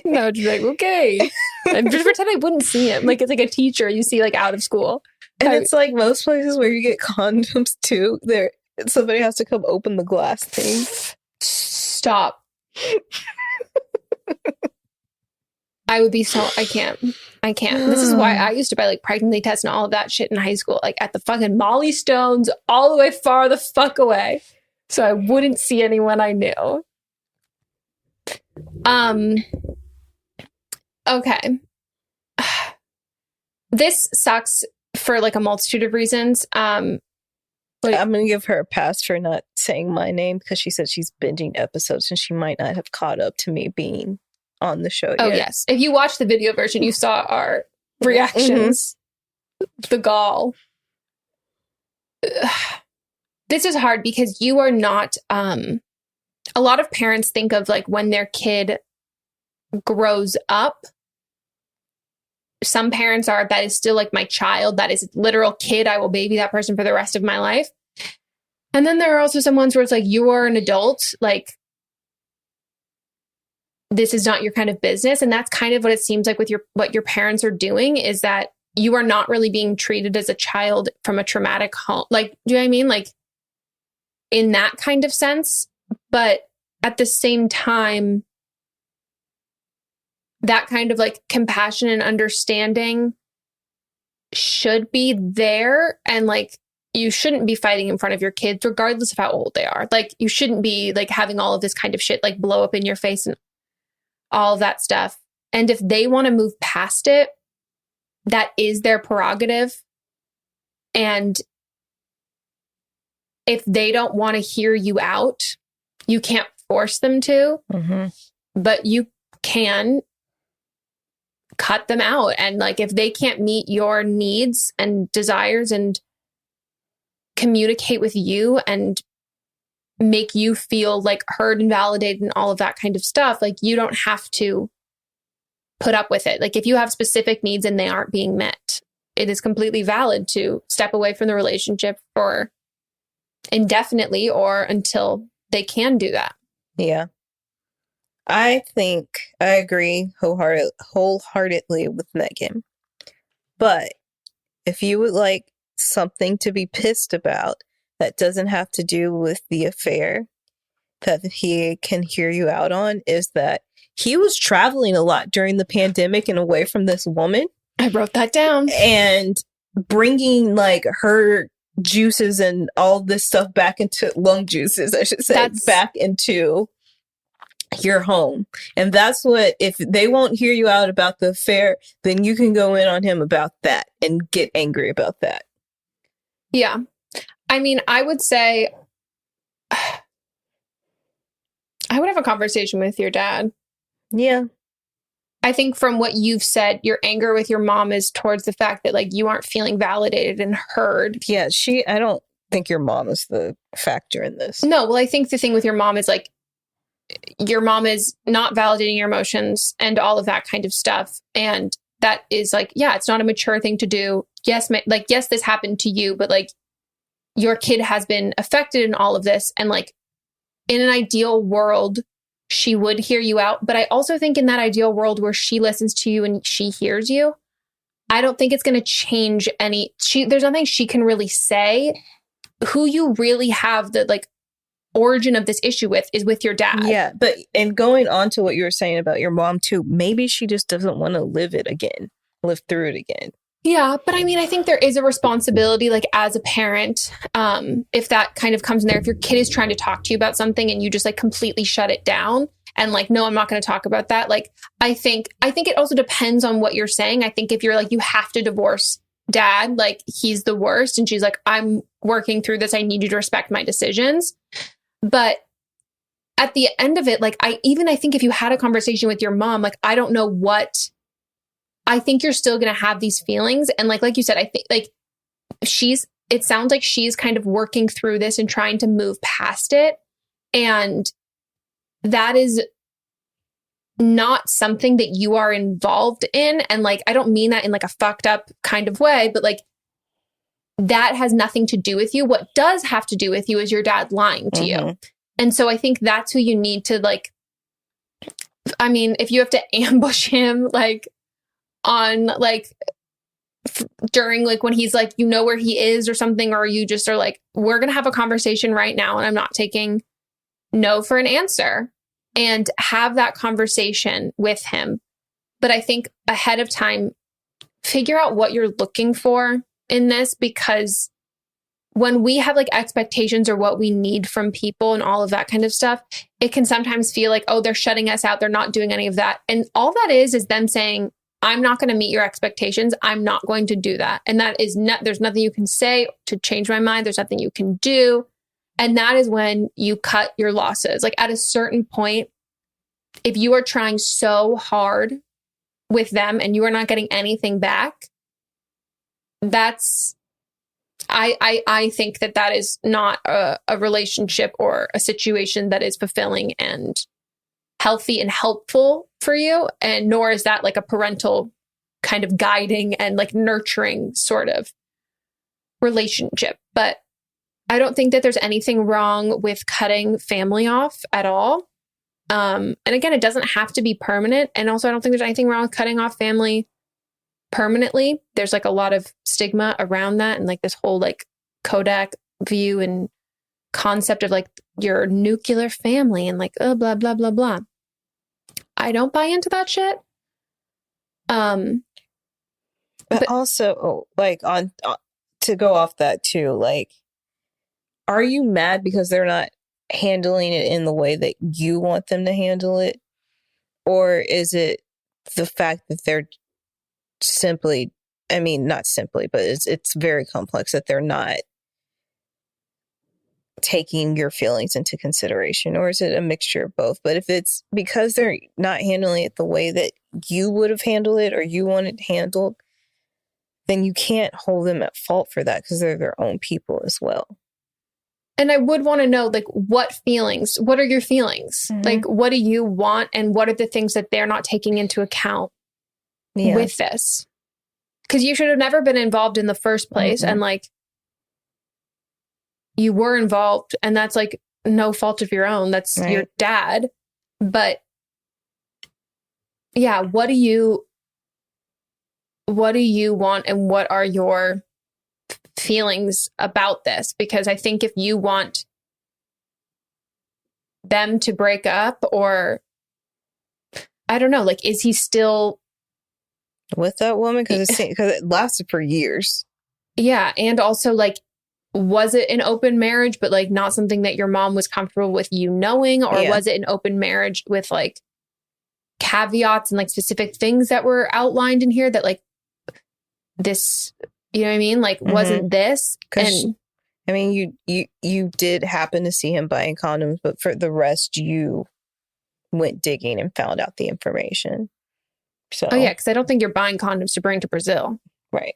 No, just like, okay. And just pretend I wouldn't see him. Like, it's like a teacher you see, like, out of school. And it's like most places where you get condoms, too. Somebody has to come open the glass thing. Stop. I would be so... I can't. This is why I used to buy, like, pregnancy tests and all of that shit in high school. Like, at the fucking Molly Stones, all the way far the fuck away. So I wouldn't see anyone I knew. Okay. This sucks for like a multitude of reasons. I'm gonna give her a pass for not saying my name because she said she's binging episodes and she might not have caught up to me being on the show Oh yet. yes. If you watched the video version, you saw our reactions. Mm-hmm. The gall. This is hard because you are not a lot of parents think of like when their kid grows up. Some parents are, that is still like my child. That is a literal kid. I will baby that person for the rest of my life. And then there are also some ones where it's like, you are an adult. Like, this is not your kind of business. And that's kind of what it seems like with what your parents are doing, is that you are not really being treated as a child from a traumatic home. Like, do you know what I mean? Like, in that kind of sense. But at the same time, that kind of like compassion and understanding should be there. And like, you shouldn't be fighting in front of your kids, regardless of how old they are. Like, you shouldn't be like having all of this kind of shit like blow up in your face and all of that stuff. And if they want to move past it, that is their prerogative. And if they don't want to hear you out, you can't force them to, but you can cut them out. And like, if they can't meet your needs and desires and communicate with you and make you feel like heard and validated and all of that kind of stuff, like, you don't have to put up with it. Like, if you have specific needs and they aren't being met, it is completely valid to step away from the relationship for indefinitely or until they can do that. Yeah. I think I agree wholeheartedly with Megan. But if you would like something to be pissed about that doesn't have to do with the affair that he can hear you out on, is that he was traveling a lot during the pandemic and away from this woman. I wrote that down. And bringing like her juices and all this stuff back into lung juices, I should say, back into your home. And that's what, if they won't hear you out about the affair, then you can go in on him about that and get angry about that. Yeah. I mean, I would say, I would have a conversation with your dad. Yeah. I think from what you've said, your anger with your mom is towards the fact that like you aren't feeling validated and heard. Yeah, I don't think your mom is the factor in this. No, well, I think the thing with your mom is like your mom is not validating your emotions and all of that kind of stuff. And that is like, yeah, it's not a mature thing to do. Yes, yes, this happened to you, but like your kid has been affected in all of this. And like in an ideal world, she would hear you out. But I also think in that ideal world where she listens to you and she hears you, I don't think it's going to change there's nothing she can really say. Who you really have the like origin of this issue with is with your dad. Yeah. But, and going on to what you were saying about your mom too, maybe she just doesn't want to live through it again. Yeah. But I mean, I think there is a responsibility, like as a parent, if that kind of comes in there, if your kid is trying to talk to you about something and you just like completely shut it down and like, no, I'm not going to talk about that. Like, I think it also depends on what you're saying. I think if you're like, you have to divorce dad, like he's the worst. And she's like, I'm working through this. I need you to respect my decisions. But at the end of it, like I think if you had a conversation with your mom, like, I don't know what, I think you're still going to have these feelings. And like you said, I think like it sounds like she's kind of working through this and trying to move past it. And that is not something that you are involved in. And like, I don't mean that in like a fucked up kind of way, but like that has nothing to do with you. What does have to do with you is your dad lying to you. And so I think that's who you need to like, I mean, if you have to ambush him, like on like during like when he's like, you know where he is or something, or you just are like, we're going to have a conversation right now. And I'm not taking no for an answer, and have that conversation with him. But I think ahead of time, figure out what you're looking for in this, because when we have like expectations or what we need from people and all of that kind of stuff, it can sometimes feel like, oh, they're shutting us out. They're not doing any of that. And all that is them saying, I'm not going to meet your expectations. I'm not going to do that. And that is there's nothing you can say to change my mind. There's nothing you can do. And that is when you cut your losses. Like at a certain point, if you are trying so hard with them and you are not getting anything back, that's, I think that is not a relationship or a situation that is fulfilling and healthy and helpful for you. And nor is that like a parental kind of guiding and like nurturing sort of relationship. But I don't think that there's anything wrong with cutting family off at all. And again, it doesn't have to be permanent. And also, I don't think there's anything wrong with cutting off family permanently. There's like a lot of stigma around that, and like this whole like Kodak view and concept of like your nuclear family and like, oh, blah, blah, blah, blah. I don't buy into that shit. But also, like to go off that too, like, are you mad because they're not handling it in the way that you want them to handle it? Or is it the fact that they're simply, I mean, not simply, but it's very complex that they're not taking your feelings into consideration? Or is it a mixture of both? But if it's because they're not handling it the way that you would have handled it or you want it handled, then you can't hold them at fault for that, because they're their own people as well. And I would want to know, like, what are your feelings? Mm-hmm. Like, what do you want? And what are the things that they're not taking into account with this? Because you should have never been involved in the first place. Mm-hmm. And like, you were involved, and that's like no fault of your own. That's your dad. But yeah, what do you want, and what are your feelings about this? Because I think if you want them to break up, or I don't know, like, is he still with that woman? Because it lasted for years. Yeah. And also, like, was it an open marriage, but like not something that your mom was comfortable with you knowing? Or was it an open marriage with like caveats and like specific things that were outlined in here that like this, you know what I mean? Like, wasn't this? And I mean, you did happen to see him buying condoms, but for the rest, you went digging and found out the information. So, Oh yeah, because I don't think you're buying condoms to bring to Brazil. Right.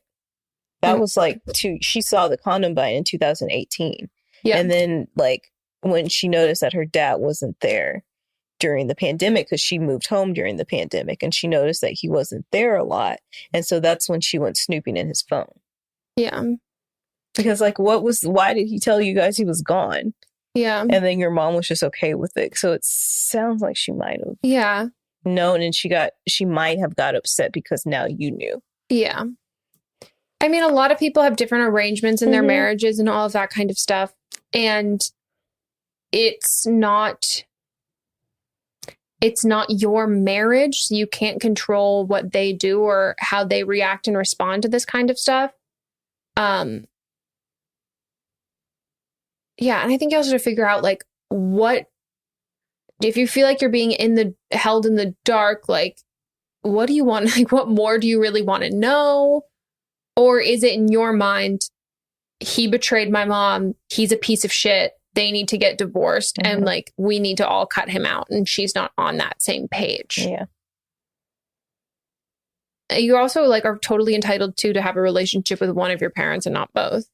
That was like she saw the condom buy in 2018. Yeah. And then like when she noticed that her dad wasn't there during the pandemic, because she moved home during the pandemic, and she noticed that he wasn't there a lot. And so that's when she went snooping in his phone. Yeah. Because like why did he tell you guys he was gone? Yeah. And then your mom was just okay with it. So it sounds like she might have known, and she might have got upset because now you knew. Yeah. I mean, a lot of people have different arrangements in their marriages and all of that kind of stuff. And it's not your marriage. So you can't control what they do or how they react and respond to this kind of stuff. Yeah. And I think you also have to figure out like if you feel like you're being held in the dark, like, what do you want? Like, what more do you really want to know? Or is it in your mind, he betrayed my mom, he's a piece of shit, they need to get divorced, and like we need to all cut him out, and she's not on that same page. Yeah. You also like are totally entitled to have a relationship with one of your parents and not both.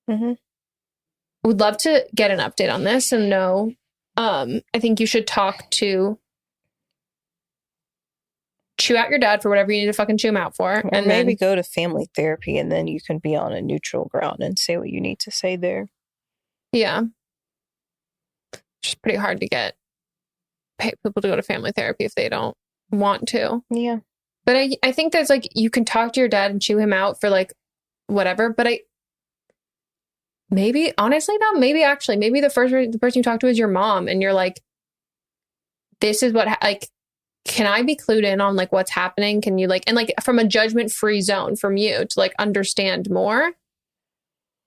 Would love to get an update on this and know. I think you should chew out your dad for whatever you need to fucking chew him out for. Or and maybe then go to family therapy, and then you can be on a neutral ground and say what you need to say there. Yeah. It's pretty hard to pay people to go to family therapy if they don't want to. Yeah. But I think there's like, you can talk to your dad and chew him out for like whatever. But maybe honestly though, maybe the person you talk to is your mom, and you're like, this is what, like, can I be clued in on like what's happening? Can you like, and like from a judgment free zone from you to like understand more.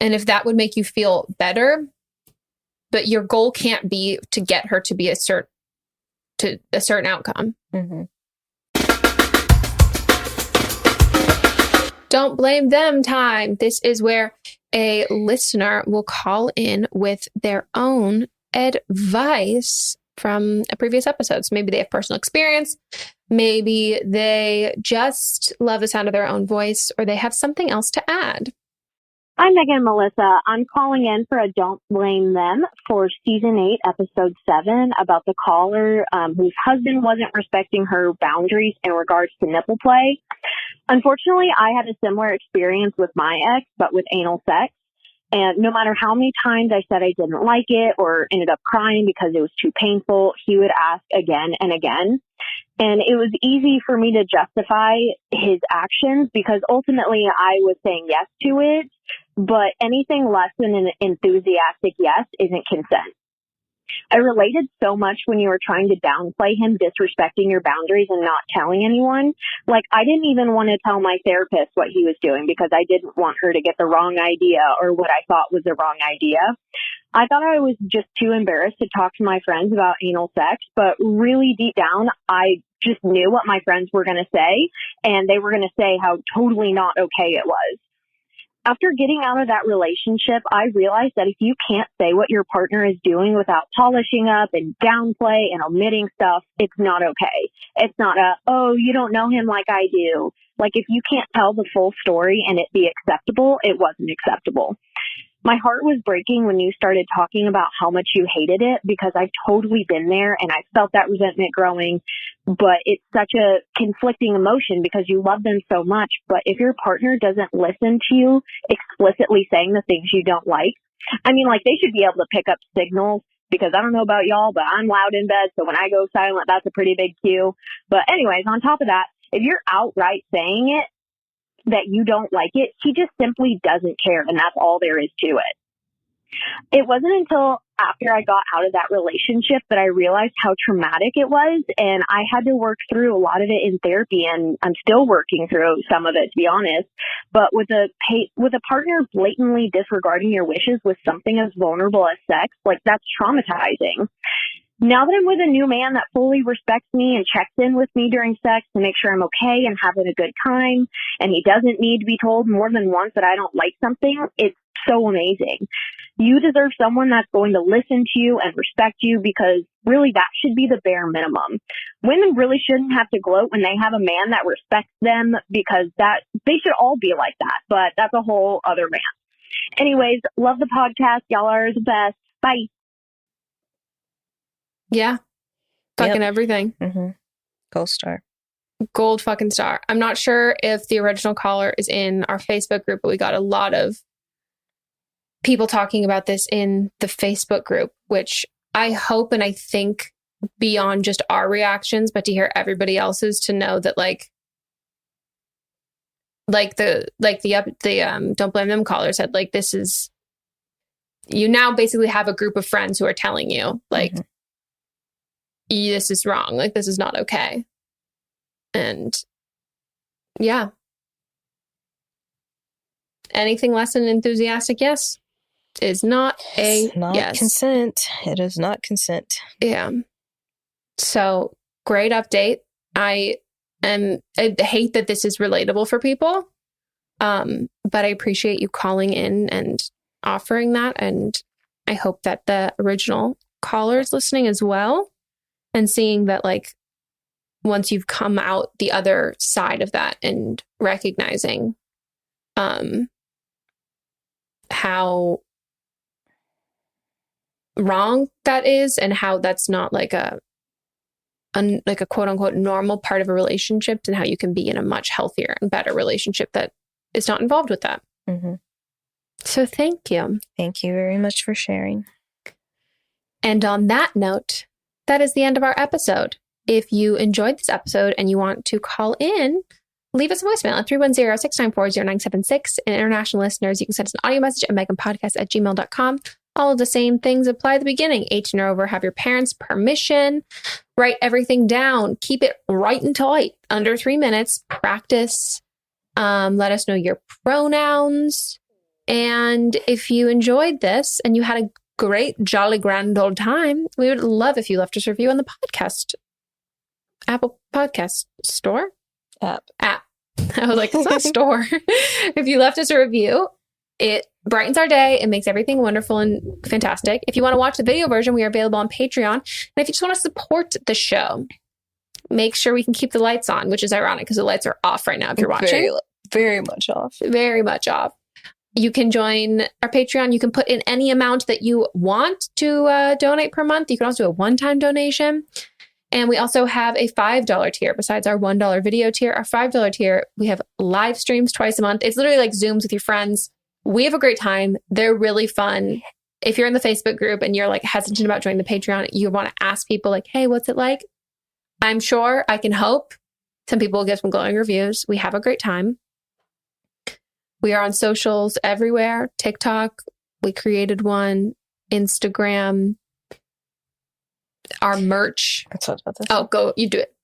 And if that would make you feel better, but your goal can't be to get her to be a certain outcome. Don't blame them time. This is where a listener will call in with their own advice from a previous episode. So maybe they have personal experience, maybe they just love the sound of their own voice, or they have something else to add. I'm Megan and Melissa. I'm calling in for a Don't Blame Them for Season 8, Episode 7, about the caller whose husband wasn't respecting her boundaries in regards to nipple play. Unfortunately, I had a similar experience with my ex, but with anal sex. And no matter how many times I said I didn't like it or ended up crying because it was too painful, he would ask again and again. And it was easy for me to justify his actions because ultimately I was saying yes to it. But anything less than an enthusiastic yes isn't consent. I related so much when you were trying to downplay him disrespecting your boundaries and not telling anyone. Like, I didn't even want to tell my therapist what he was doing because I didn't want her to get the wrong idea or what I thought was the wrong idea. I thought I was just too embarrassed to talk to my friends about anal sex, but really deep down, I just knew what my friends were going to say, and they were going to say how totally not okay it was. After getting out of that relationship, I realized that if you can't say what your partner is doing without polishing up and downplay and omitting stuff, it's not okay. It's not oh, you don't know him like I do. Like, if you can't tell the full story and it be acceptable, it wasn't acceptable. My heart was breaking when you started talking about how much you hated it because I've totally been there and I felt that resentment growing. But it's such a conflicting emotion because you love them so much. But if your partner doesn't listen to you explicitly saying the things you don't like, I mean, like, they should be able to pick up signals because I don't know about y'all, but I'm loud in bed. So when I go silent, that's a pretty big cue. But anyways, on top of that, if you're outright saying it, that you don't like it, he just simply doesn't care, and that's all there is to it. It wasn't until after I got out of that relationship that I realized how traumatic it was, and I had to work through a lot of it in therapy, and I'm still working through some of it, to be honest. But with a partner blatantly disregarding your wishes with something as vulnerable as sex, like, that's traumatizing. Now that I'm with a new man that fully respects me and checks in with me during sex to make sure I'm okay and having a good time, and he doesn't need to be told more than once that I don't like something, it's so amazing. You deserve someone that's going to listen to you and respect you, because really that should be the bare minimum. Women really shouldn't have to gloat when they have a man that respects them, because that they should all be like that. But that's a whole other rant. Anyways, love the podcast. Y'all are the best. Bye. Yeah. Fucking everything. Mm-hmm. Gold star. Gold fucking star. I'm not sure if the original caller is in our Facebook group, but we got a lot of people talking about this in the Facebook group, which I hope and I think beyond just our reactions, but to hear everybody else's, to know that the Don't Blame Them caller said, like, this is, you now basically have a group of friends who are telling you, like, this is wrong, like, this is not okay. And yeah, anything less than enthusiastic yes is not a not yes. Consent. It is not consent. Yeah. So great update. I hate that this is relatable for people. But I appreciate you calling in and offering that. And I hope that the original caller is listening as well, and seeing that, like, once you've come out the other side of that and recognizing how wrong that is, and how that's not like a quote unquote normal part of a relationship, and how you can be in a much healthier and better relationship that is not involved with that. Mm-hmm. So thank you. Thank you very much for sharing. And on that note, that is the end of our episode. If you enjoyed this episode and you want to call in, leave us a voicemail at 310-694-0976. And international listeners, you can send us an audio message at meghanpodcast@gmail.com. All of the same things apply at the beginning. 18 or over, have your parents' permission. Write everything down. Keep it right and tight. Under 3 minutes. Practice. Let us know your pronouns. And if you enjoyed this and you had a great, jolly, grand old time, we would love if you left us a review on the podcast. Apple Podcast Store? App. I was like, it's not a store. If you left us a review, it brightens our day. It makes everything wonderful and fantastic. If you want to watch the video version, we are available on Patreon. And if you just want to support the show, make sure we can keep the lights on, which is ironic because the lights are off right now if you're watching. Very much off. Very much off. You can join our Patreon. You can put in any amount that you want to donate per month. You can also do a one-time donation. And we also have a $5 tier besides our $1 video tier. Our $5 tier, we have live streams twice a month. It's literally like Zooms with your friends. We have a great time. They're really fun. If you're in the Facebook group and you're like hesitant about joining the Patreon, you want to ask people like, hey, what's it like? I'm sure, I can hope some people will give some glowing reviews. We have a great time. We are on socials everywhere. TikTok, we created one. Instagram. Our merch. That's what I was about to say. Oh, go. You do it.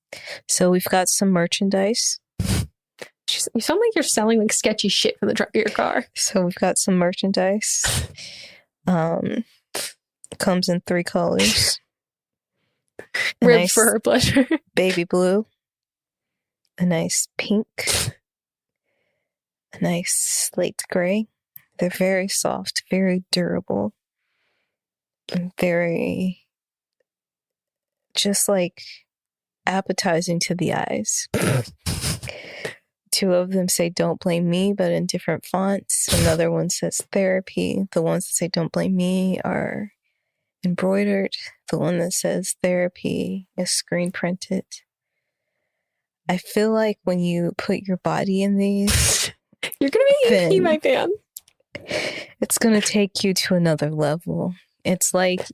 So we've got some merchandise. You sound like you're selling like sketchy shit from the trunk of your car. So we've got some merchandise. Comes in 3 colors. Ribbed for her pleasure. Baby blue. A nice pink. A nice slate gray. They're very soft, very durable, and very just like appetizing to the eyes. 2 of them say "Don't blame me," but in different fonts. Another one says "Therapy." The ones that say "Don't blame me" are embroidered. The one that says "Therapy" is screen printed. I feel like when you put your body in these, you're gonna be my fan. It's gonna take you to another level. It's like,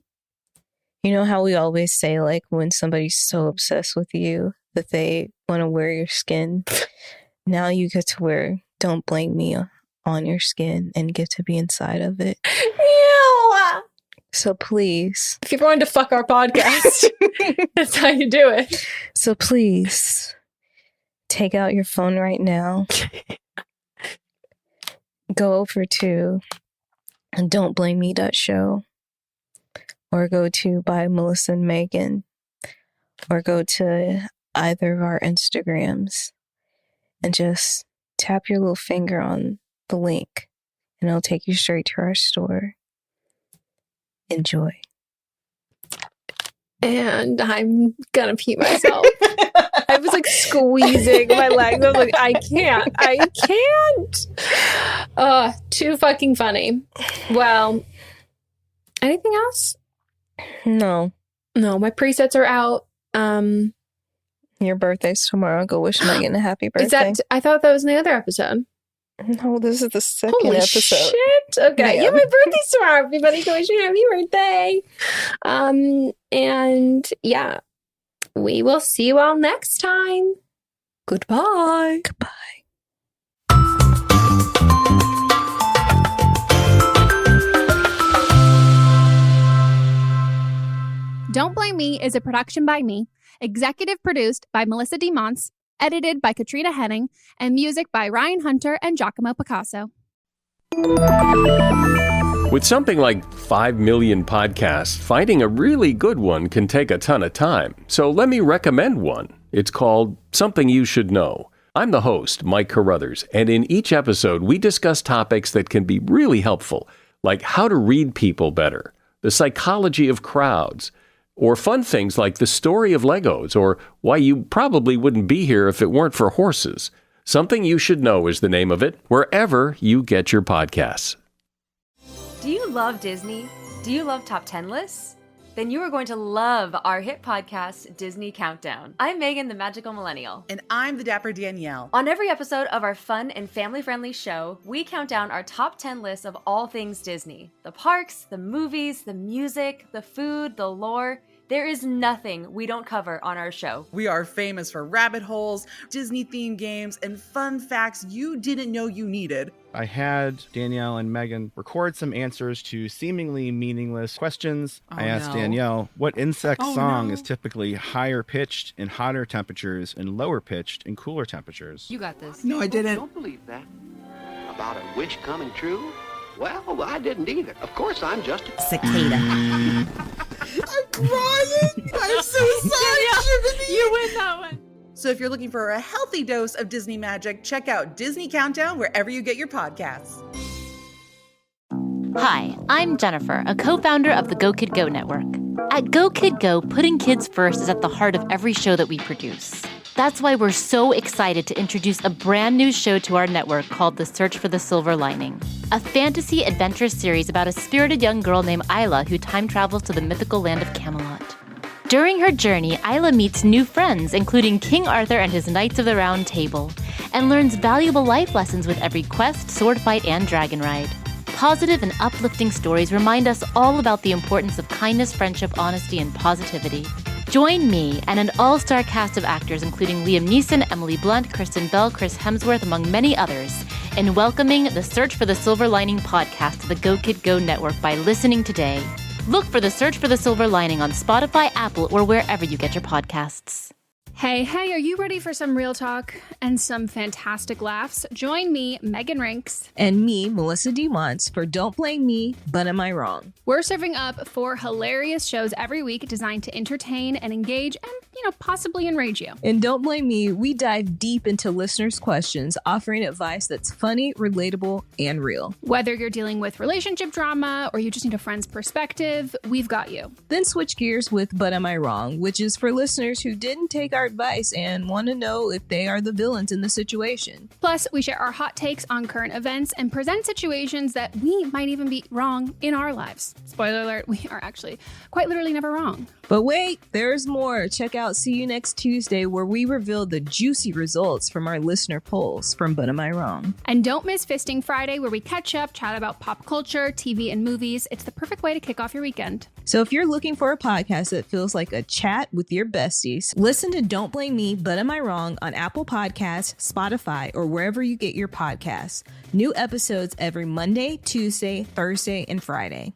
you know how we always say, like, when somebody's so obsessed with you that they want to wear your skin. Now you get to wear "Don't Blame Me" on your skin and get to be inside of it. Ew. So please, if you're going to fuck our podcast, that's how you do it. So please, take out your phone right now. Go over to don'tblameme.show, or go to by Melissa and Megan, or go to either of our Instagrams and just tap your little finger on the link and it'll take you straight to our store. Enjoy. And I'm gonna pee myself. I was like squeezing my legs. I was like, I can't. Too fucking funny. Well, anything else? No, my presets are out. Your birthday's tomorrow. Go wish Megan a happy birthday. I thought that was in the other episode. No, this is the second Holy episode. shit. Okay. Yeah, my birthday's tomorrow. Everybody go wish me a happy birthday. And yeah, we will see you all next time. Goodbye. Don't Blame Me is a production by me, executive produced by Melissa D. Monts, edited by Katrina Henning, and music by Ryan Hunter and Giacomo Picasso. With something like 5 million podcasts, finding a really good one can take a ton of time. So let me recommend one. It's called Something You Should Know. I'm the host, Mike Carruthers, and in each episode, we discuss topics that can be really helpful, like how to read people better, the psychology of crowds, or fun things like the story of Legos, or why you probably wouldn't be here if it weren't for horses. Something You Should Know is the name of it, wherever you get your podcasts. Do you love Disney? Do you love top 10 lists? Then you are going to love our hit podcast, Disney Countdown. I'm Megan, the Magical Millennial. And I'm the Dapper Danielle. On every episode of our fun and family-friendly show, we count down our top 10 lists of all things Disney. The parks, the movies, the music, the food, the lore. There is nothing we don't cover on our show. We are famous for rabbit holes, Disney-themed games, and fun facts you didn't know you needed. I had Danielle and Megan record some answers to seemingly meaningless questions. I asked Danielle what insect song is typically higher pitched in hotter temperatures and lower pitched in cooler temperatures. You got this. No, I didn't. Don't believe that. About a wish coming true? Well, I didn't either. Of course, I'm just a cicada. I'm crying. I'm so sorry, Jiminy. You win that one. So if you're looking for a healthy dose of Disney magic, check out Disney Countdown wherever you get your podcasts. Hi, I'm Jennifer, a co-founder of the Go Kid Go Network. At Go Kid Go, putting kids first is at the heart of every show that we produce. That's why we're so excited to introduce a brand new show to our network called The Search for the Silver Lining, a fantasy adventure series about a spirited young girl named Isla who time travels to the mythical land of Camelot. During her journey, Isla meets new friends, including King Arthur and his Knights of the Round Table, and learns valuable life lessons with every quest, sword fight, and dragon ride. Positive and uplifting stories remind us all about the importance of kindness, friendship, honesty, and positivity. Join me and an all-star cast of actors including Liam Neeson, Emily Blunt, Kristen Bell, Chris Hemsworth, among many others, in welcoming the Search for the Silver Lining podcast to the Go Kid Go Network by listening today. Look for the Search for the Silver Lining on Spotify, Apple, or wherever you get your podcasts. Hey, are you ready for some real talk and some fantastic laughs? Join me, Megan Rinks. And me, Melissa D. Monts, for Don't Blame Me, But Am I Wrong? We're serving up 4 hilarious shows every week designed to entertain and engage and, possibly enrage you. And Don't Blame Me, we dive deep into listeners' questions, offering advice that's funny, relatable, and real. Whether you're dealing with relationship drama or you just need a friend's perspective, we've got you. Then switch gears with But Am I Wrong, which is for listeners who didn't take our advice and want to know if they are the villains in the situation. Plus, we share our hot takes on current events and present situations that we might even be wrong in our lives. Spoiler alert, we are actually quite literally never wrong. But wait, there's more. Check out See You Next Tuesday, where we reveal the juicy results from our listener polls from But Am I Wrong? And don't miss Fisting Friday, where we catch up, chat about pop culture, TV, and movies. It's the perfect way to kick off your weekend. So if you're looking for a podcast that feels like a chat with your besties, listen to Don't Blame Me, But Am I Wrong on Apple Podcasts, Spotify, or wherever you get your podcasts. New episodes every Monday, Tuesday, Thursday, and Friday.